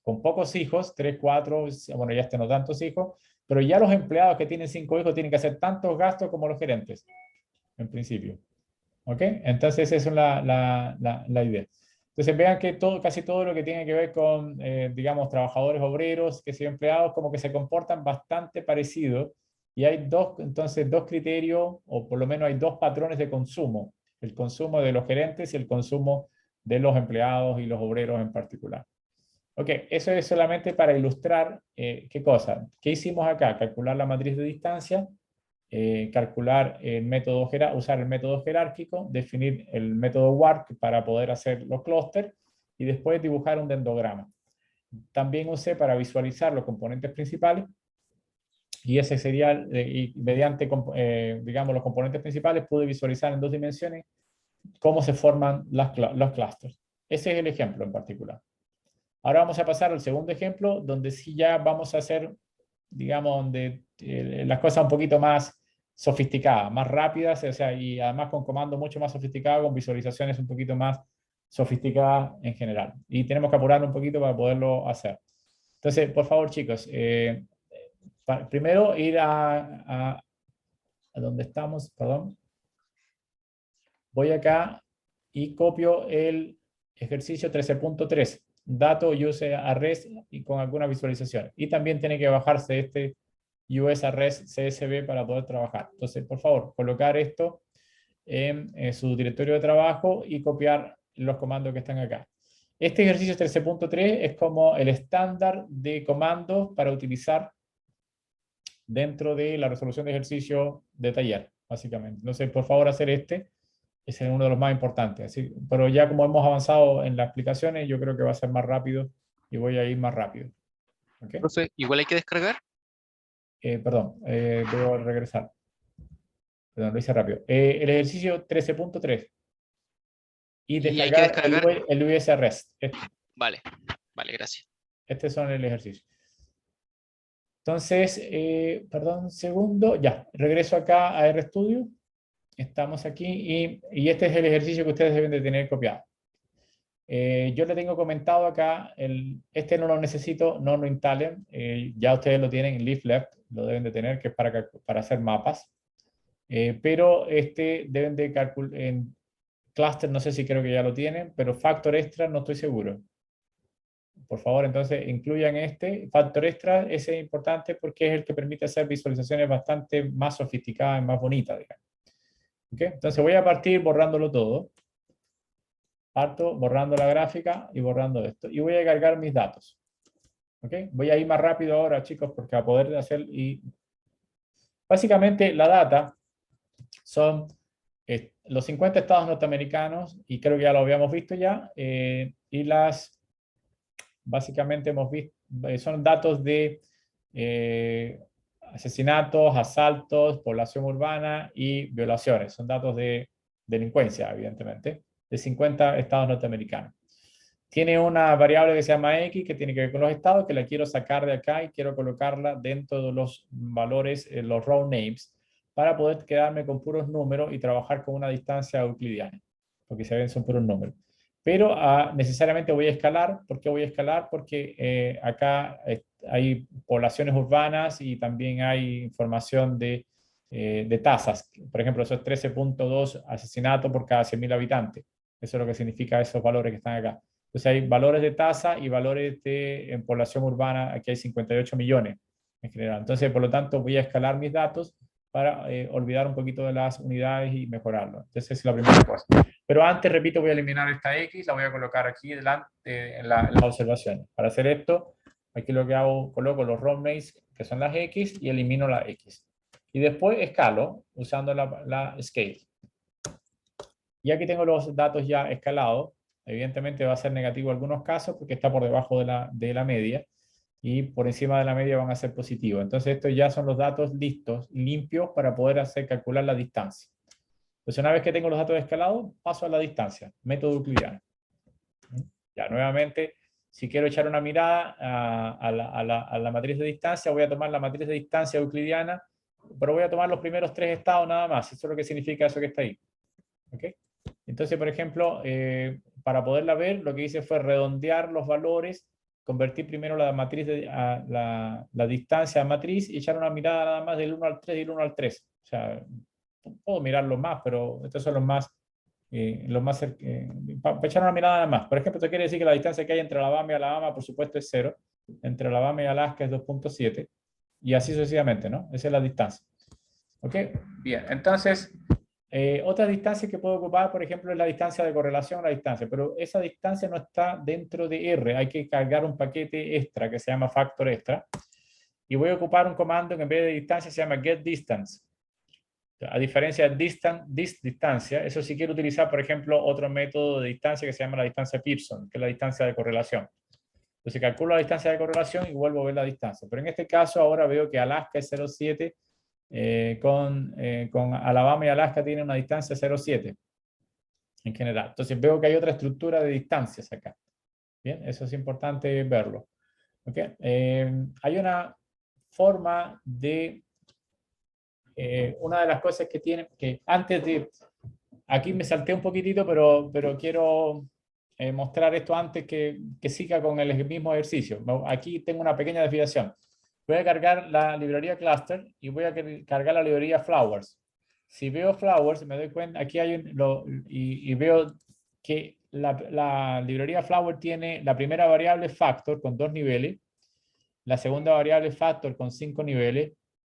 con pocos hijos, 3, 4, bueno, ya no tantos hijos, pero ya los empleados que tienen 5 hijos tienen que hacer tantos gastos como los gerentes, en principio. ¿Ok? Entonces esa es la idea. Entonces vean que casi todo lo que tiene que ver con, digamos, trabajadores obreros, que sean empleados, como que se comportan bastante parecido. Y hay entonces dos criterios, o por lo menos hay 2 patrones de consumo. El consumo de los gerentes y el consumo de los empleados y los obreros en particular. Ok, eso es solamente para ilustrar qué cosa. ¿Qué hicimos acá? Calcular la matriz de distancia, calcular usar el método jerárquico, definir el método WARC para poder hacer los clústeres y después dibujar un dendrograma. También usé para visualizar los componentes principales y ese sería, y mediante, digamos, los componentes principales pude visualizar en 2 dimensiones cómo se forman los clústeres. Ese es el ejemplo en particular. Ahora vamos a pasar al segundo ejemplo, donde sí ya vamos a hacer, digamos, las cosas un poquito más sofisticadas, más rápidas, o sea, y además con comandos mucho más sofisticados, con visualizaciones un poquito más sofisticadas en general. Y tenemos que apurar un poquito para poderlo hacer. Entonces, por favor, chicos, primero ir a donde estamos, perdón. Voy acá y copio el ejercicio 13.3. Dato use arrays y con alguna visualización. Y también tiene que bajarse este US arrays CSV para poder trabajar. Entonces, por favor, colocar esto en su directorio de trabajo y copiar los comandos que están acá. Este ejercicio 13.3 es como el estándar de comandos para utilizar dentro de la resolución de ejercicio de taller, básicamente. Entonces, por favor, hacer este. Ese es uno de los más importantes. Así, pero ya como hemos avanzado en las explicaciones, yo creo que va a ser más rápido y voy a ir más rápido. ¿Okay? Profe, ¿igual hay que descargar? Perdón, debo regresar. Perdón, lo hice rápido. El ejercicio 13.3. Y ¿Y hay que descargar descargar? el US REST. Vale, vale, gracias. Estos son el ejercicio. Entonces, perdón un segundo. Ya, regreso acá a RStudio. Estamos aquí y este es el ejercicio que ustedes deben de tener copiado. Yo le tengo comentado acá, este no lo necesito, no lo instalen, ya ustedes lo tienen en Leaf Left, lo deben de tener, que es para hacer mapas. pero deben de calcular en cluster, no sé si creo que ya lo tienen, pero factor extra no estoy seguro. Por favor, entonces incluyan factor extra, ese es importante porque es el que permite hacer visualizaciones bastante más sofisticadas y más bonitas, digamos. ¿Okay? Entonces voy a partir borrándolo todo. Parto borrando la gráfica y borrando esto. Y voy a cargar mis datos. ¿Okay? Voy a ir más rápido ahora, chicos, porque a poder hacer... Básicamente, la data son los 50 estados norteamericanos, y creo que ya lo habíamos visto ya, y básicamente hemos visto, son datos de asesinatos, asaltos, población urbana y violaciones. Son datos de delincuencia, evidentemente, de 50 estados norteamericanos. Tiene una variable que se llama X, que tiene que ver con los estados, que la quiero sacar de acá y quiero colocarla dentro de los valores, los row names, para poder quedarme con puros números y trabajar con una distancia euclidiana, porque se ven son puros números. Pero necesariamente voy a escalar. ¿Por qué voy a escalar? Porque acá hay poblaciones urbanas y también hay información de tasas. Por ejemplo, eso es 13.2 asesinatos por cada 100.000 habitantes. Eso es lo que significa esos valores que están acá. Entonces hay valores de tasa y valores en población urbana. Aquí hay 58 millones en general. Entonces, por lo tanto, voy a escalar mis datos para olvidar un poquito de las unidades y mejorarlo. Entonces, esa es la primera cosa. Pero antes, repito, voy a eliminar esta X, la voy a colocar aquí delante en las observaciones. Para hacer esto, aquí lo que hago, coloco los row names, que son las X, y elimino la X. Y después escalo usando la scale. Y aquí tengo los datos ya escalados. Evidentemente va a ser negativo en algunos casos porque está por debajo de la media, y por encima de la media van a ser positivos. Entonces estos ya son los datos listos, limpios, para poder calcular la distancia. Entonces una vez que tengo los datos escalados, paso a la distancia, método euclidiano. Ya nuevamente, si quiero echar una mirada a la matriz de distancia, voy a tomar la matriz de distancia euclidiana, pero voy a tomar los primeros 3 estados nada más. Eso es lo que significa eso que está ahí. ¿Okay? Entonces, por ejemplo, para poderla ver, lo que hice fue redondear los valores, convertir primero la matriz la distancia a matriz y echar una mirada nada más del 1 al 3 y del 1 al 3. O sea, puedo mirarlos más, pero estos son los más para echar una mirada nada más. Por ejemplo, esto quiere decir que la distancia que hay entre Alabama y Alabama, por supuesto, es 0. Entre Alabama y Alaska es 2.7. Y así sucesivamente, ¿no? Esa es la distancia. ¿Ok? Bien, entonces... otra distancia que puedo ocupar, por ejemplo, es la distancia de correlación a la distancia, pero esa distancia no está dentro de R. Hay que cargar un paquete extra que se llama factor extra. Y voy a ocupar un comando que en vez de distancia se llama getDistance. A diferencia de distancia, eso sí quiero utilizar, por ejemplo, otro método de distancia que se llama la distancia Pearson, que es la distancia de correlación. Entonces calculo la distancia de correlación y vuelvo a ver la distancia. Pero en este caso ahora veo que Alaska es 0,7. Con Alabama y Alaska tiene una distancia 0,7 en general. Entonces veo que hay otra estructura de distancias acá. Bien, eso es importante verlo. ¿Okay? Hay una forma de... una de las cosas que tiene, que antes de... Aquí me salté un poquitito, pero quiero mostrar esto antes que siga con el mismo ejercicio. Aquí tengo una pequeña desviación. Voy a cargar la librería cluster y voy a cargar la librería flowers. Si veo flowers, me doy cuenta, aquí hay y veo que la librería flower tiene la primera variable factor con 2 niveles, la segunda variable factor con 5 niveles,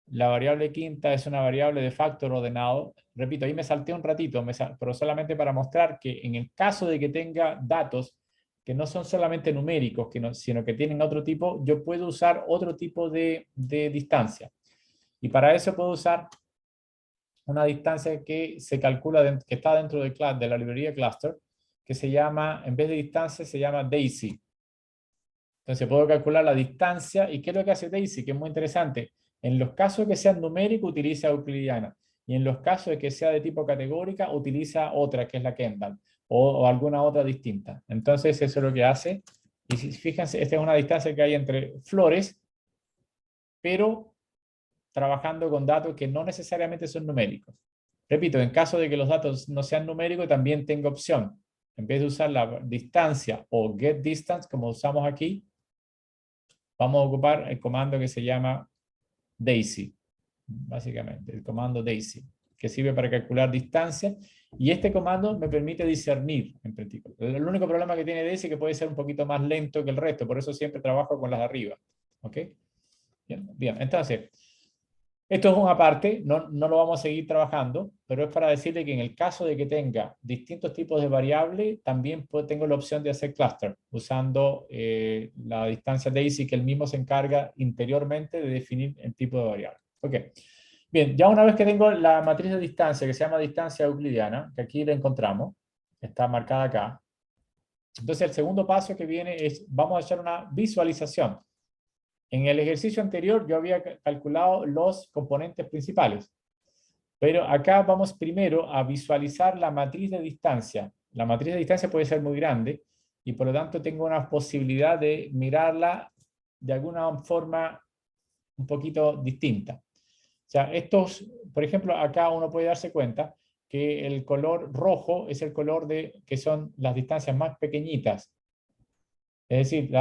la variable quinta es una variable de factor ordenado. Repito, ahí me salté un ratito, pero solamente para mostrar que en el caso de que tenga datos que no son solamente numéricos, sino que tienen otro tipo, yo puedo usar otro tipo de distancia. Y para eso puedo usar una distancia que se calcula, que está dentro de la librería cluster, que se llama, en vez de distancia, se llama DAISY. Entonces puedo calcular la distancia. ¿Y qué es lo que hace DAISY? Que es muy interesante. En los casos de que sean numéricos, utiliza euclidiana. Y en los casos de que sea de tipo categórica, utiliza otra, que es la Kendall, o alguna otra distinta. Entonces eso es lo que hace. Y si fíjense, esta es una distancia que hay entre flores, pero trabajando con datos que no necesariamente son numéricos. Repito, en caso de que los datos no sean numéricos, también tengo opción. En vez de usar la distancia o getDistance, como usamos aquí, vamos a ocupar el comando que se llama DAISY, básicamente, el comando DAISY. que sirve para calcular distancia, y este comando me permite discernir en particular. El único problema que tiene DAISY es que puede ser un poquito más lento que el resto, por eso siempre trabajo con las de arriba. ¿Ok? Bien, bien. Entonces, esto es una parte, no lo vamos a seguir trabajando, pero es para decirle que en el caso de que tenga distintos tipos de variables, también tengo la opción de hacer cluster, usando la distancia DAISY, que él mismo se encarga interiormente de definir el tipo de variable. Ok. Bien, ya una vez que tengo la matriz de distancia, que se llama distancia euclidiana, que aquí la encontramos, está marcada acá. Entonces el segundo paso que viene es, vamos a hacer una visualización. En el ejercicio anterior yo había calculado los componentes principales, pero acá vamos primero a visualizar la matriz de distancia. La matriz de distancia puede ser muy grande y por lo tanto tengo una posibilidad de mirarla de alguna forma un poquito distinta. O sea, por ejemplo, acá uno puede darse cuenta que el color rojo es el color que son las distancias más pequeñitas. Es decir,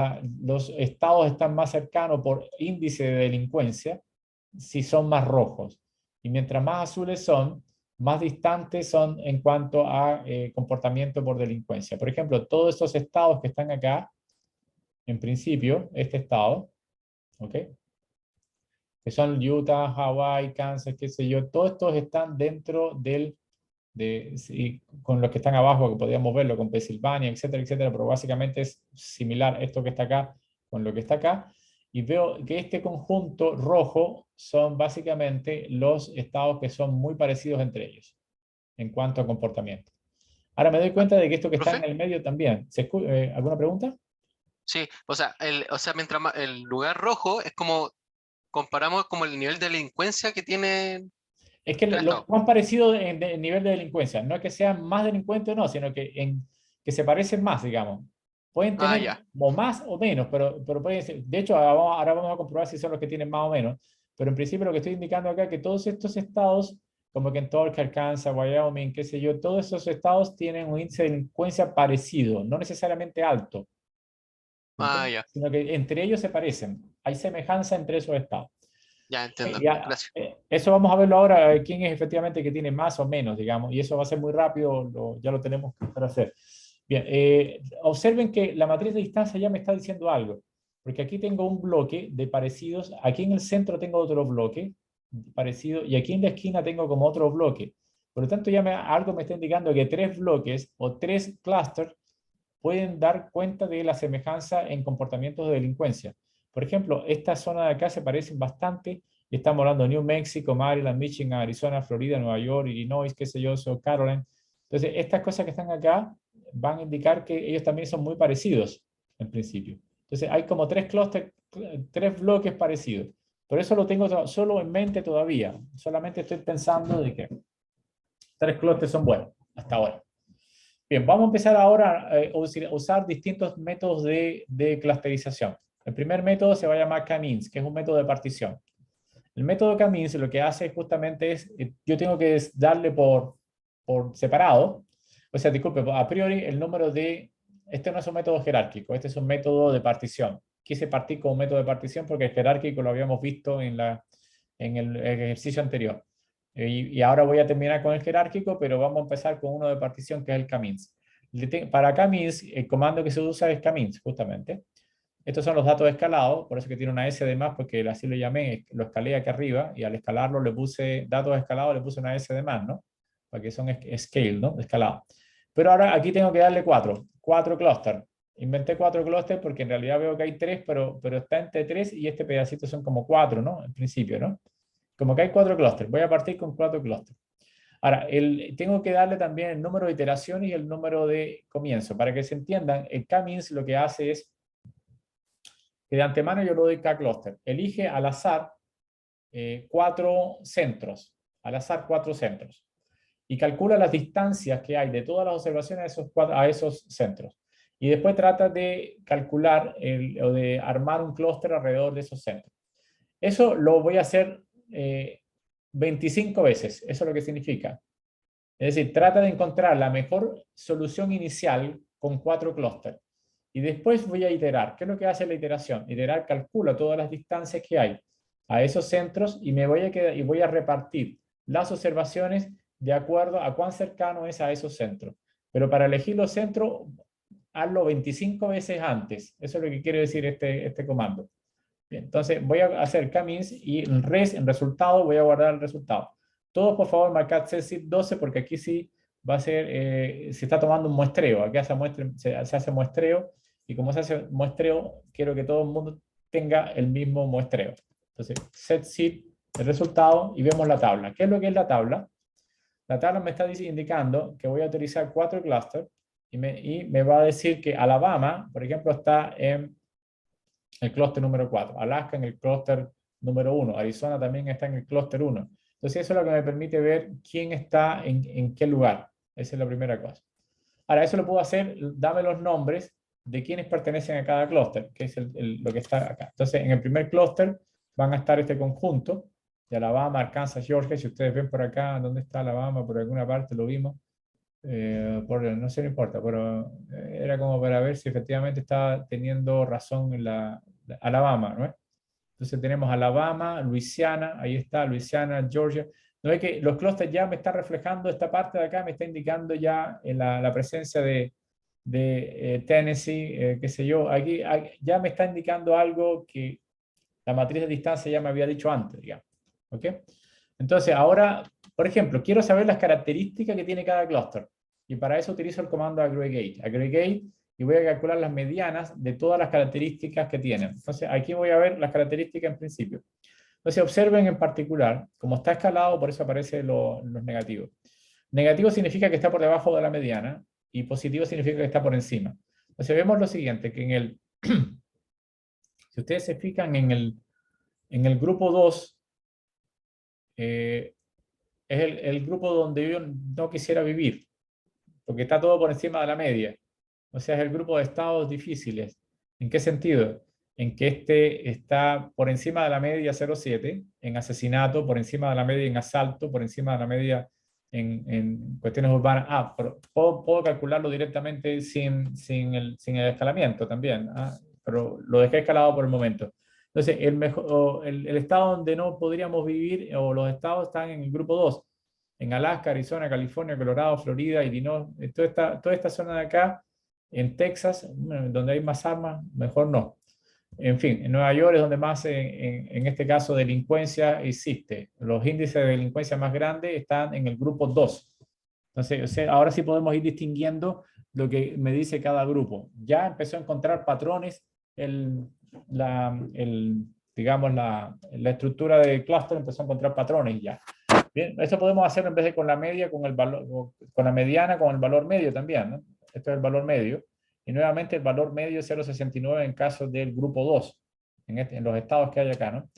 los estados están más cercanos por índice de delincuencia si son más rojos. Y mientras más azules son, más distantes son en cuanto a comportamiento por delincuencia. Por ejemplo, todos estos estados que están acá, en principio, este estado, ¿ok?, que son Utah, Hawaii, Kansas, qué sé yo, todos estos están dentro con los que están abajo, que podríamos verlo con Pensilvania, etcétera, etcétera, pero básicamente es similar esto que está acá con lo que está acá, y veo que este conjunto rojo son básicamente los estados que son muy parecidos entre ellos, en cuanto a comportamiento. Ahora me doy cuenta de que esto que está en ¿Profe? el medio también. ¿Alguna pregunta? Sí, o sea, mientras el lugar rojo es como, comparamos como el nivel de delincuencia que tiene Es que cada lo estado. más parecido en nivel de delincuencia, no es que sean más delincuentes o no, sino que se parecen más, digamos. Pueden Ah, tener ya. o más o menos, pero pueden ser. De hecho, ahora vamos a comprobar si son los que tienen más o menos. Pero en principio lo que estoy indicando acá es que todos estos estados, como Kentucky, Arkansas, Wyoming, qué sé yo, todos esos estados tienen un índice de delincuencia parecido, no necesariamente alto, Ah, ¿entiendes? ya. Sino que entre ellos se parecen. Hay semejanza entre esos estados. Ya entiendo. Ya, Gracias. eso vamos a verlo ahora, quién es efectivamente que tiene más o menos, digamos, y eso va a ser muy rápido, ya lo tenemos para hacer. Bien, observen que la matriz de distancia ya me está diciendo algo, porque aquí tengo un bloque de parecidos, aquí en el centro tengo otro bloque parecido, y aquí en la esquina tengo como otro bloque. Por lo tanto, algo me está indicando que tres bloques o tres clústeres pueden dar cuenta de la semejanza en comportamientos de delincuencia. Por ejemplo, esta zona de acá se parecen bastante, y estamos hablando de New Mexico, Maryland, Michigan, Arizona, Florida, Nueva York, Illinois, qué sé yo, South Carolina. Entonces, estas cosas que están acá van a indicar que ellos también son muy parecidos, en principio. Entonces, hay como tres clústeres, tres bloques parecidos. Por eso lo tengo solo en mente todavía. Solamente estoy pensando de que tres clústeres son buenos, hasta ahora. Bien, vamos a empezar ahora a usar distintos métodos de clusterización. El primer método se va a llamar K-means, que es un método de partición. El método K-means lo que hace justamente es, yo tengo que darle por separado, o sea, disculpe, a priori el número este no es un método jerárquico, este es un método de partición. Quise partir con un método de partición porque el jerárquico lo habíamos visto en el ejercicio anterior. Y ahora voy a terminar con el jerárquico, pero vamos a empezar con uno de partición que es el K-means. Para K-means, el comando que se usa es K-means, justamente. Estos son los datos escalados, por eso que tiene una S de más, porque así lo llamé, lo escalé aquí arriba, y al escalarlo le puse datos escalados, le puse una S de más, ¿no? Porque son scale, ¿no? Escalado. Pero ahora aquí tengo que darle cuatro clústeres. Inventé cuatro clústeres porque en realidad veo que hay tres, pero está entre tres y este pedacito son como cuatro, ¿no? En principio, ¿no? Como que hay cuatro clústeres. Voy a partir con cuatro clústeres. Ahora, tengo que darle también el número de iteraciones y el número de comienzo. Para que se entiendan, el K-means lo que hace es que de antemano yo le doy K-cluster. Elige al azar cuatro centros. Al azar cuatro centros. Y calcula las distancias que hay de todas las observaciones a esos centros. Y después trata de calcular o de armar un clúster alrededor de esos centros. Eso lo voy a hacer 25 veces. Eso es lo que significa. Es decir, trata de encontrar la mejor solución inicial con cuatro clústeres. Y después voy a iterar. ¿Qué es lo que hace la iteración? Iterar calcula todas las distancias que hay a esos centros y voy a repartir las observaciones de acuerdo a cuán cercano es a esos centros. Pero para elegir los centros, hazlo 25 veces antes. Eso es lo que quiere decir este comando. Bien, entonces voy a hacer camins y en resultado voy a guardar el resultado. Todos, por favor, marcad CZIP 12 porque aquí sí va a ser, se está tomando un muestreo. Aquí se hace muestreo y como se hace muestreo, quiero que todo el mundo tenga el mismo muestreo. Entonces, setZip, el resultado y vemos la tabla. ¿Qué es lo que es la tabla? La tabla me está indicando que voy a utilizar 4 clusters y me va a decir que Alabama, por ejemplo, está en el clúster número 4, Alaska en el clúster número 1, Arizona también está en el clúster 1. Entonces eso es lo que me permite ver quién está en qué lugar. Esa es la primera cosa. Ahora, eso lo puedo hacer, dame los nombres de quienes pertenecen a cada clúster, que es lo que está acá. Entonces, en el primer clúster van a estar este conjunto de Alabama, Arkansas, Georgia. Si ustedes ven por acá, ¿dónde está Alabama? Por alguna parte lo vimos. No sé, no importa, pero era como para ver si efectivamente estaba teniendo razón en Alabama, ¿no? Entonces tenemos Alabama, Luisiana, ahí está, Luisiana, Georgia. ¿No ve que los clústeres ya me están reflejando esta parte de acá? Me está indicando ya en la presencia de Tennessee, qué sé yo. Aquí ya me está indicando algo que la matriz de distancia ya me había dicho antes, digamos. ¿Ok? Entonces ahora, por ejemplo, quiero saber las características que tiene cada clúster. Y para eso utilizo el comando aggregate. Aggregate y voy a calcular las medianas de todas las características que tienen. Entonces aquí voy a ver las características en principio. Entonces observen en particular, como está escalado, por eso aparecen los negativos. Negativo significa que está por debajo de la mediana y positivo significa que está por encima. Entonces vemos lo siguiente, que si ustedes se fijan en el grupo 2, es el grupo donde yo no quisiera vivir, porque está todo por encima de la media. O sea, es el grupo de estados difíciles. ¿En qué sentido? En que este está por encima de la media 0,7 en asesinato, por encima de la media en asalto, por encima de la media en cuestiones urbanas. Pero puedo calcularlo directamente sin el escalamiento también, pero lo dejé escalado por el momento. Entonces, el estado donde no podríamos vivir, o los estados están en el grupo 2, en Alaska, Arizona, California, Colorado, Florida, Illinois, toda esta zona de acá, en Texas, donde hay más armas, mejor no. En fin, en Nueva York es donde más, en este caso, delincuencia existe. Los índices de delincuencia más grandes están en el grupo 2. Entonces, o sea, ahora sí podemos ir distinguiendo lo que me dice cada grupo. Ya empezó a encontrar patrones digamos, la estructura del clúster empezó a encontrar patrones ya. Bien, esto podemos hacerlo en vez de con la media, con el valor, con la mediana, con el valor medio también, ¿no? Esto es el valor medio. Y nuevamente el valor medio es 0,69 en caso del grupo 2, en los estados que hay acá, ¿no?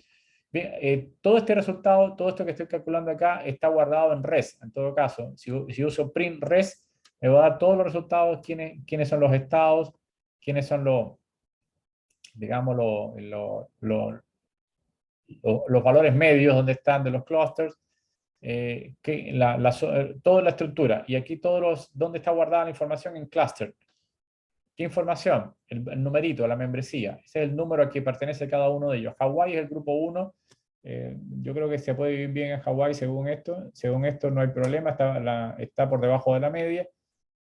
Bien, todo este resultado, todo esto que estoy calculando acá, está guardado en res. En todo caso, si uso print res, me va a dar todos los resultados, quiénes son los estados, quiénes son digamos, los valores medios donde están de los clusters, toda la estructura. Y aquí dónde está guardada la información en cluster. ¿Qué información? El numerito, la membresía. Ese es el número a que pertenece cada uno de ellos. Hawái es el grupo 1. Yo creo que se puede vivir bien en Hawái según esto. Según esto no hay problema, está por debajo de la media.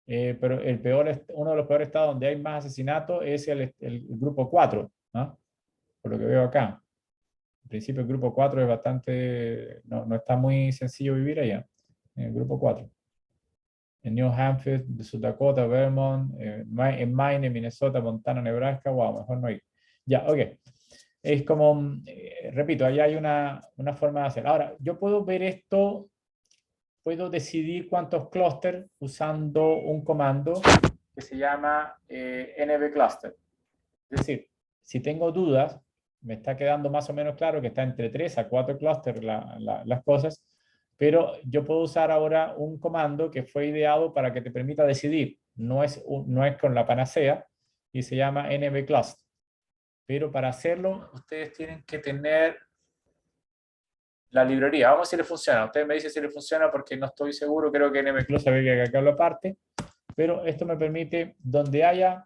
Pero uno de los peores estados donde hay más asesinatos es el grupo 4, ¿no? Por lo que veo acá. En principio el grupo 4 es bastante, no está muy sencillo vivir allá, en el grupo 4. En New Hampshire, South Dakota, Vermont, en Maine, Minnesota, Montana, Nebraska, wow, mejor no ir. Ya, ok. Es como, repito, ahí hay una forma de hacer. Ahora, yo puedo ver esto, puedo decidir cuántos clústeres usando un comando que se llama nbcluster. Es decir, si tengo dudas, me está quedando más o menos claro que está entre 3 a 4 clústeres las cosas, pero yo puedo usar ahora un comando que fue ideado para que te permita decidir. No es con la panacea y se llama nbcluster. Pero para hacerlo, ustedes tienen que tener la librería. Vamos a ver si le funciona. Ustedes me dicen si le funciona porque no estoy seguro. Creo que nbcluster había que acá aparte. Pero esto me permite, donde haya,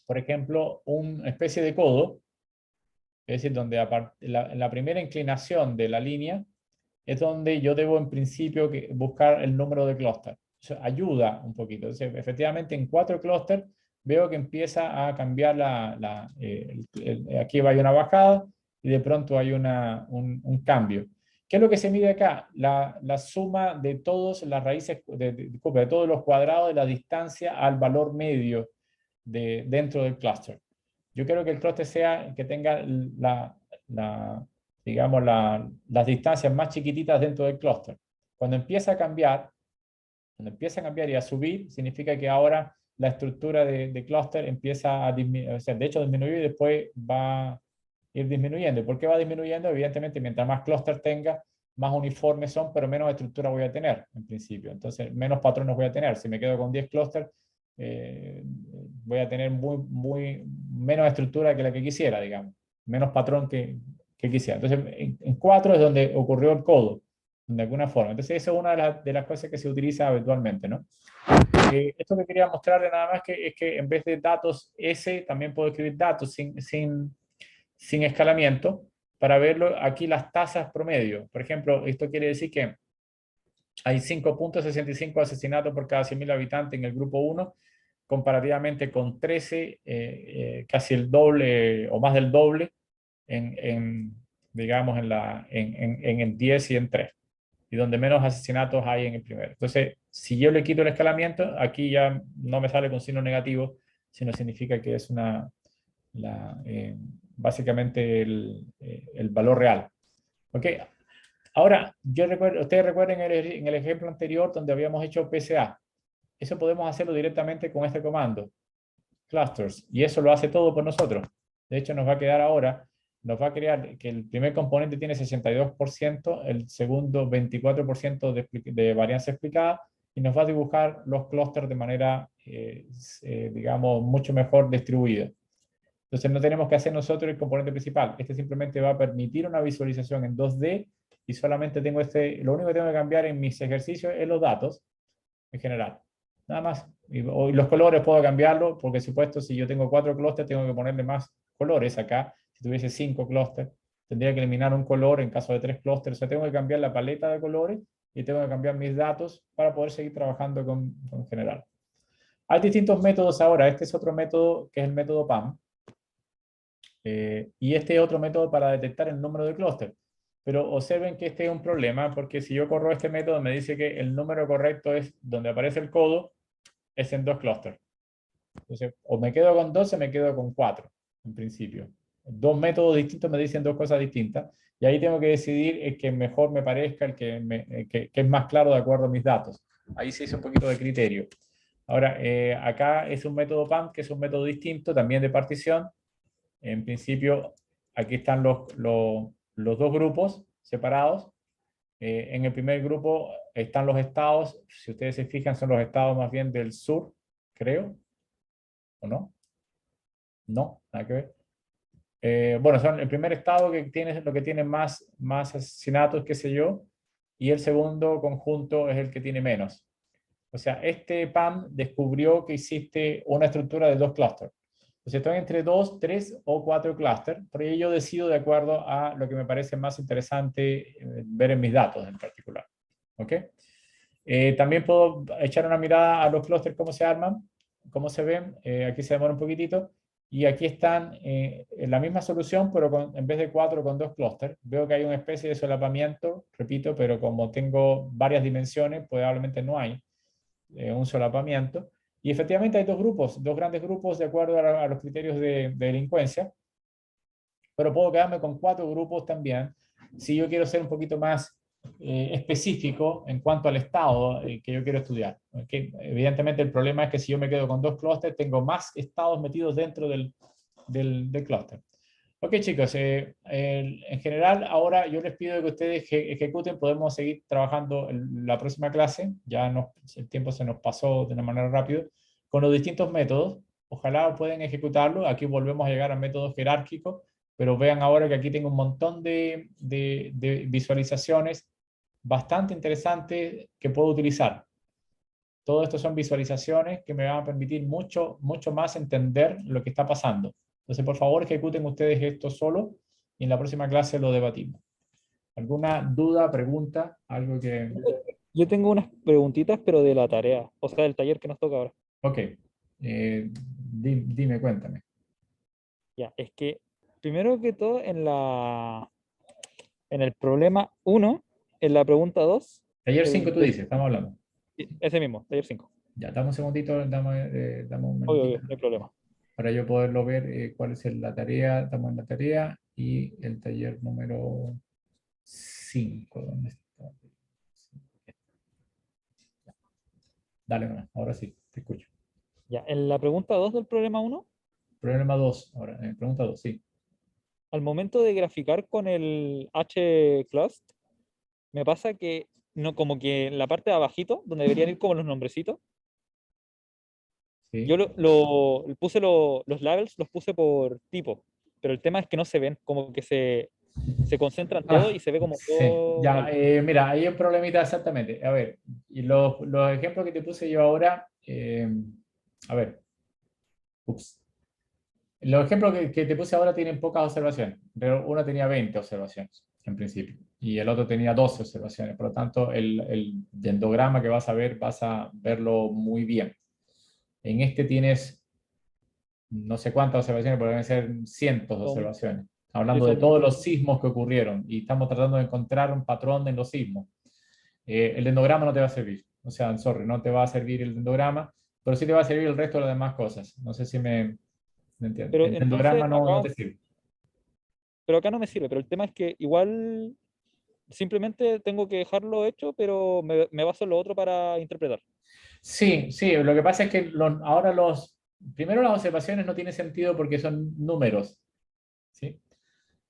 por ejemplo, una especie de codo, es decir, donde la primera inclinación de la línea es donde yo debo en principio buscar el número de clúster. Eso ayuda un poquito. Entonces, efectivamente, en 4 clústeres veo que empieza a cambiar aquí va una bajada y de pronto hay un cambio. ¿Qué es lo que se mide acá? La suma de todas las raíces, disculpe, de todos los cuadrados de la distancia al valor medio dentro del clúster. Yo quiero que el clúster que tenga digamos, las distancias más chiquititas dentro del clúster. Cuando empieza a cambiar y a subir, significa que ahora la estructura de clúster empieza a disminuir, o sea, de hecho disminuir y después va a ir disminuyendo. ¿Por qué va disminuyendo? Evidentemente, mientras más clúster tenga, más uniformes son, pero menos estructura voy a tener, en principio. Entonces, menos patrones voy a tener. Si me quedo con 10 clústeres, voy a tener menos estructura que la que quisiera, digamos. Menos patrón que quisiera. Entonces, en 4 es donde ocurrió el codo, de alguna forma. Entonces, eso es una de las cosas que se utiliza habitualmente, ¿no? Esto que quería mostrarle nada más es que en vez de datos S, también puedo escribir datos sin escalamiento para verlo aquí las tasas promedio. Por ejemplo, esto quiere decir que hay 5.65 asesinatos por cada 100.000 habitantes en el grupo 1, comparativamente con 13, casi el doble o más del doble digamos, en el 10 y en 3, y donde menos asesinatos hay en el primero. Entonces, si yo le quito el escalamiento, aquí ya no me sale con signo negativo, sino significa que es básicamente el valor real. ¿Ok? Ahora, ustedes recuerden en el ejemplo anterior donde habíamos hecho PSA. Eso podemos hacerlo directamente con este comando, clusters, y eso lo hace todo por nosotros. De hecho, nos va a quedar ahora, nos va a crear que el primer componente tiene 62%, el segundo 24% de varianza explicada, y nos va a dibujar los clústeres de manera, digamos, mucho mejor distribuida. Entonces no tenemos que hacer nosotros el componente principal. Este simplemente va a permitir una visualización en 2D y solamente tengo lo único que tengo que cambiar en mis ejercicios es los datos en general. Nada más. Y los colores puedo cambiarlo porque, supuesto, si yo tengo 4 clústeres, tengo que ponerle más colores acá. Si tuviese 5 clústeres, tendría que eliminar un color en caso de 3 clústeres. O sea, tengo que cambiar la paleta de colores y tengo que cambiar mis datos para poder seguir trabajando con general. Hay distintos métodos ahora. Este es otro método que es el método PAM. Y este es otro método para detectar el número de clústeres. Pero observen que este es un problema porque si yo corro este método me dice que el número correcto es donde aparece el codo, es en 2 clústeres. Entonces, o me quedo con 12 o me quedo con 4, en principio. 2 métodos distintos me dicen 2 cosas distintas. Y ahí tengo que decidir el que mejor me parezca, el que es más claro de acuerdo a mis datos. Ahí se hizo un poquito de criterio. Ahora, acá es un método PAM, que es un método distinto, también de partición. En principio, aquí están los 2 grupos separados. En el primer grupo están los estados. Si ustedes se fijan, son los estados más bien del sur, creo. ¿O no? No, nada que ver. Bueno, son el primer estado que tiene lo que tiene más asesinatos, qué sé yo, y el segundo conjunto es el que tiene menos. O sea, este PAM descubrió que existe una estructura de 2 clústeres. Entonces estoy entre 2, 3 o 4 clústeres, por ello yo decido de acuerdo a lo que me parece más interesante ver en mis datos en particular. ¿Ok? También puedo echar una mirada a los clústeres, cómo se arman, cómo se ven. Aquí se demora un poquitito. Y aquí están en la misma solución, pero en vez de 4 con 2 clústeres. Veo que hay una especie de solapamiento, repito, pero como tengo varias dimensiones, probablemente no hay un solapamiento. Y efectivamente hay 2 grupos, 2 grandes grupos de acuerdo a los criterios de delincuencia, pero puedo quedarme con 4 grupos también, si yo quiero ser un poquito más específico en cuanto al estado que yo quiero estudiar. ¿Okay? Evidentemente el problema es que si yo me quedo con 2 clústeres, tengo más estados metidos dentro del clúster. Ok, chicos, en general ahora yo les pido que ustedes ejecuten, podemos seguir trabajando en la próxima clase, ya el tiempo se nos pasó de una manera rápida, con los distintos métodos, ojalá pueden ejecutarlo, aquí volvemos a llegar al método jerárquico, pero vean ahora que aquí tengo un montón de visualizaciones bastante interesantes que puedo utilizar. Todo esto son visualizaciones que me van a permitir mucho más entender lo que está pasando. Entonces, por favor, ejecuten ustedes esto solo y en la próxima clase lo debatimos. ¿Alguna duda, pregunta? Algo que... Yo tengo unas preguntitas, pero de la tarea, o sea, del taller que nos toca ahora. Ok. Dime, cuéntame. Ya, es que primero que todo en el problema 1, en la pregunta 2, Taller 5 tú dices, estamos hablando. ese mismo, taller 5. Ya, dame un segundito, dame un Obvio, momentito no hay problema. para yo poderlo ver cuál es la tarea. Estamos en la tarea y el taller número 5. ¿Dónde está? Dale, nomás, ahora sí, te escucho. Ya, en la pregunta 2 del problema 1, Problema 2, ahora, pregunta 2, sí. al momento de graficar con el H-Clust, me pasa que no, como que en la parte de abajito, donde deberían ir como los nombrecitos, Sí. yo puse los labels, los puse por tipo, pero el tema es que no se ven, como que se concentran todo y se ve como Sí, todo ya, mal. mira, hay un problemita exactamente. A ver, y los ejemplos que te puse yo ahora, a ver, ups. Los ejemplos que te puse ahora tienen pocas observaciones, pero uno tenía 20 observaciones en principio y el otro tenía 12 observaciones. Por lo tanto, el dendrograma que vas a ver, vas a verlo muy bien. En este tienes no sé cuántas observaciones, pero deben ser cientos de Son, observaciones. sí, Hablando de son todos muchos. los sismos que ocurrieron y estamos tratando de encontrar un patrón en los sismos. El dendrograma no te va a servir. O sea, sorry, no te va a servir el dendrograma, pero sí te va a servir el resto de las demás cosas. No sé si me entiendes. Pero El entonces, dendrograma no te sirve. pero acá no me sirve, pero el tema es que igual simplemente tengo que dejarlo hecho, pero me baso en lo otro para interpretar. Sí, sí, lo que pasa es que ahora primero las observaciones no tienen sentido porque son números, ¿sí?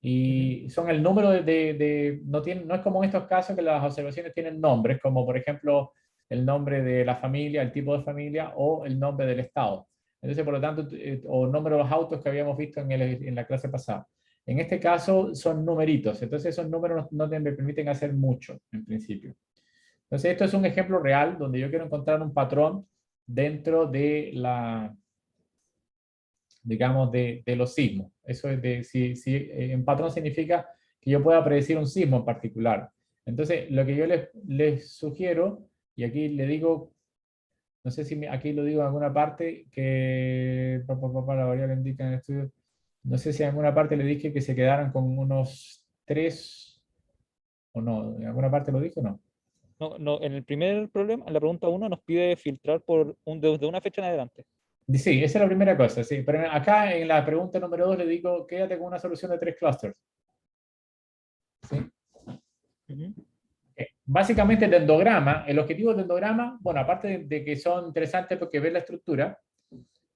Y son el número no es como en estos casos que las observaciones tienen nombres, como por ejemplo el nombre de la familia, el tipo de familia o el nombre del estado. Entonces, por lo tanto, o el número de los autos que habíamos visto en la clase pasada. En este caso son numeritos, entonces esos números no te permiten hacer mucho en principio. Entonces, esto es un ejemplo real donde yo quiero encontrar un patrón dentro de digamos, de los sismos. Eso es si en patrón significa que yo pueda predecir un sismo en particular. Entonces, lo que yo les sugiero, y aquí le digo, no sé si aquí lo digo en alguna parte, que la variable indica en el estudio, no sé si en alguna parte le dije que se quedaran con unos 3 o no, en alguna parte lo dije o no. No, no, en el primer problema, en la pregunta 1, nos pide filtrar desde una fecha en adelante. Sí, esa es la primera cosa, sí. Pero acá en la pregunta número 2 le digo, quédate con una solución de 3 clusters. ¿Sí? Básicamente el dendrograma, el objetivo del dendrograma, bueno, aparte de que son interesantes porque ves la estructura,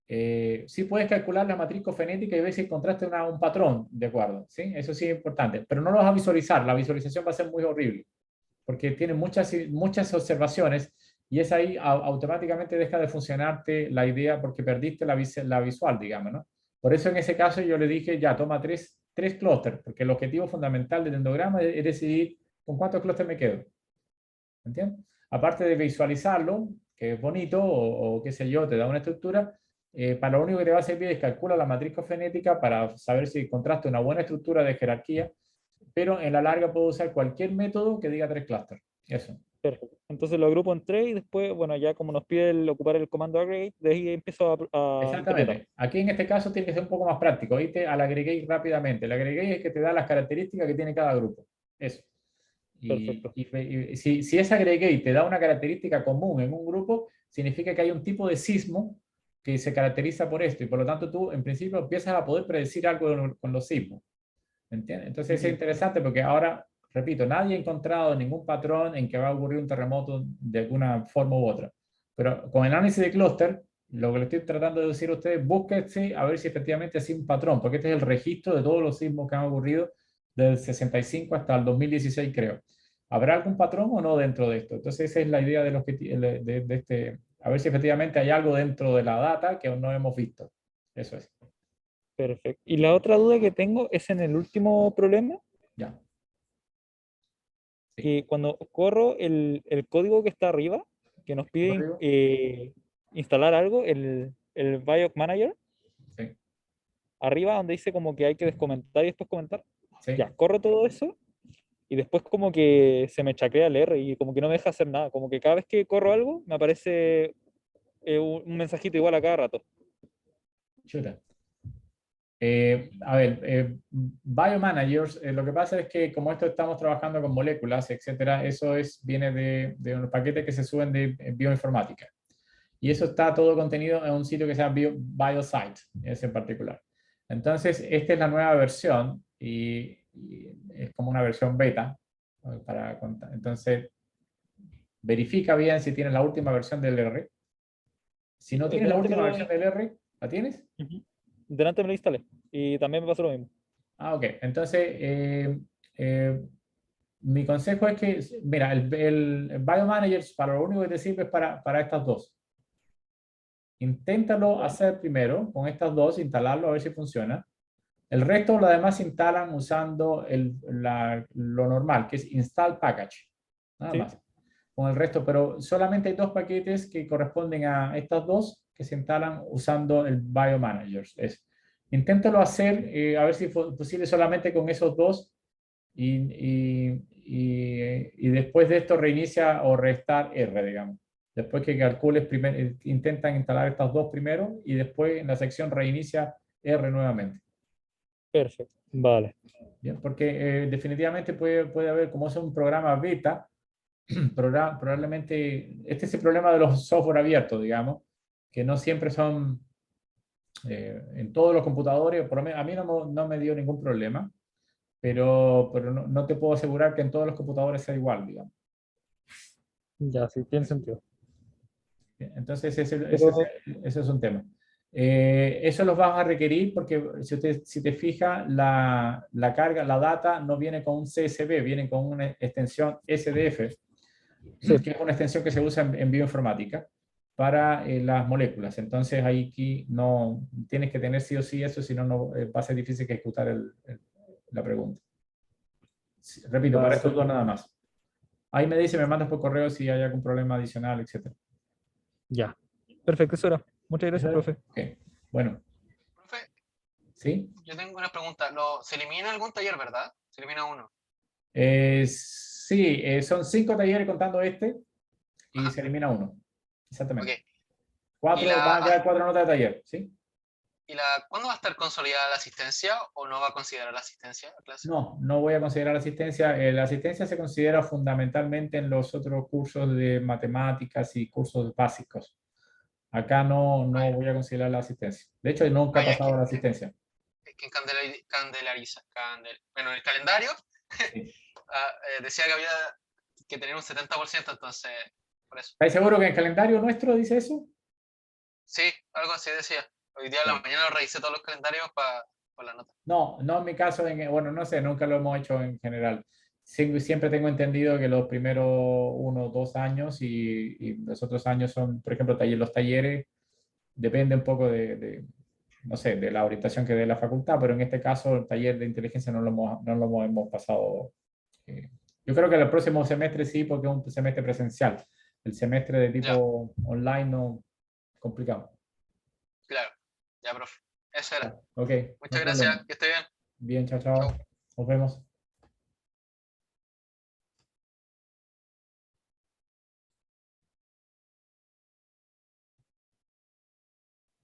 sí puedes calcular la matriz cofenética y ver si encontraste un patrón, ¿de acuerdo? ¿Sí? Eso sí es importante, pero no lo vas a visualizar, la visualización va a ser muy horrible, porque tiene muchas observaciones y es ahí automáticamente deja de funcionarte la idea porque perdiste la visual, digamos, ¿no? Por eso en ese caso yo le dije, ya, toma tres clústeres, porque el objetivo fundamental del endograma es decidir con cuántos clústeres me quedo. ¿Entiendes? Aparte de visualizarlo, que es bonito, o qué sé yo, te da una estructura, para lo único que te va a servir es calcular la matriz cofenética para saber si encontraste una buena estructura de jerarquía, pero en la larga puedo usar cualquier método que diga 3 clústeres. Eso. Perfecto. Entonces lo agrupo en 3 y después, bueno, ya como nos pide ocupar el comando aggregate, de ahí empiezo a interpretar. Exactamente. Aquí en este caso tiene que ser un poco más práctico. Irte al aggregate rápidamente. El aggregate es que te da las características que tiene cada grupo. Eso. Perfecto. Y si ese aggregate te da una característica común en un grupo, significa que hay un tipo de sismo que se caracteriza por esto. Y por lo tanto tú, en principio, empiezas a poder predecir algo con los sismos. ¿Entiendes? Entonces es interesante porque ahora, repito, nadie ha encontrado ningún patrón en que va a ocurrir un terremoto de alguna forma u otra. Pero con el análisis de clúster, lo que le estoy tratando de decir a ustedes, búsquense a ver si efectivamente ha sido un patrón, porque este es el registro de todos los sismos que han ocurrido del 65 hasta el 2016, creo. ¿Habrá algún patrón o no dentro de esto? Entonces esa es la idea de este, a ver si efectivamente hay algo dentro de la data que aún no hemos visto. Eso es. Perfecto. Y la otra duda que tengo es en el último problema, Ya. Sí. que cuando corro el código que está arriba, que nos pide instalar algo, el BIOS Manager, Sí. arriba donde dice como que hay que descomentar y después comentar, Sí. ya, corro todo eso y después como que se me chacrea el R y como que no me deja hacer nada. Como que cada vez que corro algo me aparece un mensajito igual a cada rato. Chuta. A ver, biomanagers, lo que pasa es que como esto estamos trabajando con moléculas, etcétera, eso viene de unos paquetes que se suben de bioinformática. Y eso está todo contenido en un sitio que se llama BioSite, ese en particular. Entonces, esta es la nueva versión y es como una versión beta. Entonces, verifica bien si tienes la última versión del R. Si no tienes la Delante última versión del R, ¿la tienes? Delante me lo instalé y también me pasó lo mismo. Ah, ok. Entonces, mi consejo es que, mira, el BioManager para lo único que te sirve es para estas dos. Inténtalo hacer primero con estas dos, instalarlo a ver si funciona. El resto, lo demás, se instalan usando lo normal, que es install package. Nada Sí. más. Con el resto, pero solamente hay dos paquetes que corresponden a estas dos que se instalan usando el BioManager. Inténtalo hacer, a ver si es posible solamente con esos dos y después de esto reinicia o restart R, digamos. Después que calcules, intentan instalar estas dos primero y después en la sección reinicia R nuevamente. Perfecto. Vale. Bien, porque definitivamente puede haber, como es un programa beta, probablemente, este es el problema de los software abiertos, digamos, que no siempre son en todos los computadores, por lo menos a mí no me dio ningún problema, pero no te puedo asegurar que en todos los computadores sea igual, digamos. Ya, sí, tiene sentido. Entonces, ese Pero, es un tema. Eso los vas a requerir porque si te fijas, la carga, la data no viene con un CSV, viene con una extensión SDF, sí, que es una extensión que se usa en bioinformática para las moléculas. Entonces, ahí no tienes que tener sí o sí eso, si no, va a ser difícil que ejecutar la pregunta. Repito, para estos dos nada más. Ahí me mandas por correo si hay algún problema adicional, etc. ya. Perfecto, eso era. Muchas gracias, profe. Ok, bueno, Profe, ¿sí? yo tengo una pregunta. ¿Se elimina algún taller, verdad? Se elimina uno. Sí, son 5 talleres contando este y Ajá. se elimina uno. Exactamente. Ok. 4, van a quedar 4 notas de taller, ¿sí? ¿Cuándo va a estar consolidada la asistencia o no va a considerar la asistencia a clase? No voy a considerar asistencia. La asistencia se considera fundamentalmente en los otros cursos de matemáticas y cursos básicos. Acá no voy a considerar la asistencia. De hecho, nunca he pasado la asistencia. Que en bueno, en el calendario Sí. decía que había que tener un 70%, entonces, por eso. ¿Estáis seguro que en el calendario nuestro dice eso? Sí, algo así decía. Hoy día en la mañana revisé todos los calendarios para la nota. No en mi caso, bueno, no sé, nunca lo hemos hecho en general. Siempre tengo entendido que los primeros 1 o 2 años y los otros años son, por ejemplo, los talleres, depende un poco no sé, de la orientación que dé la facultad, pero en este caso el taller de inteligencia no lo hemos pasado. Yo creo que el próximo semestre sí, porque es un semestre presencial. El semestre de tipo online no, complicado. Claro, ya, profe. Eso era. Ok, Muchas gracias, que esté bien. Bien, chao. Chau. Nos vemos.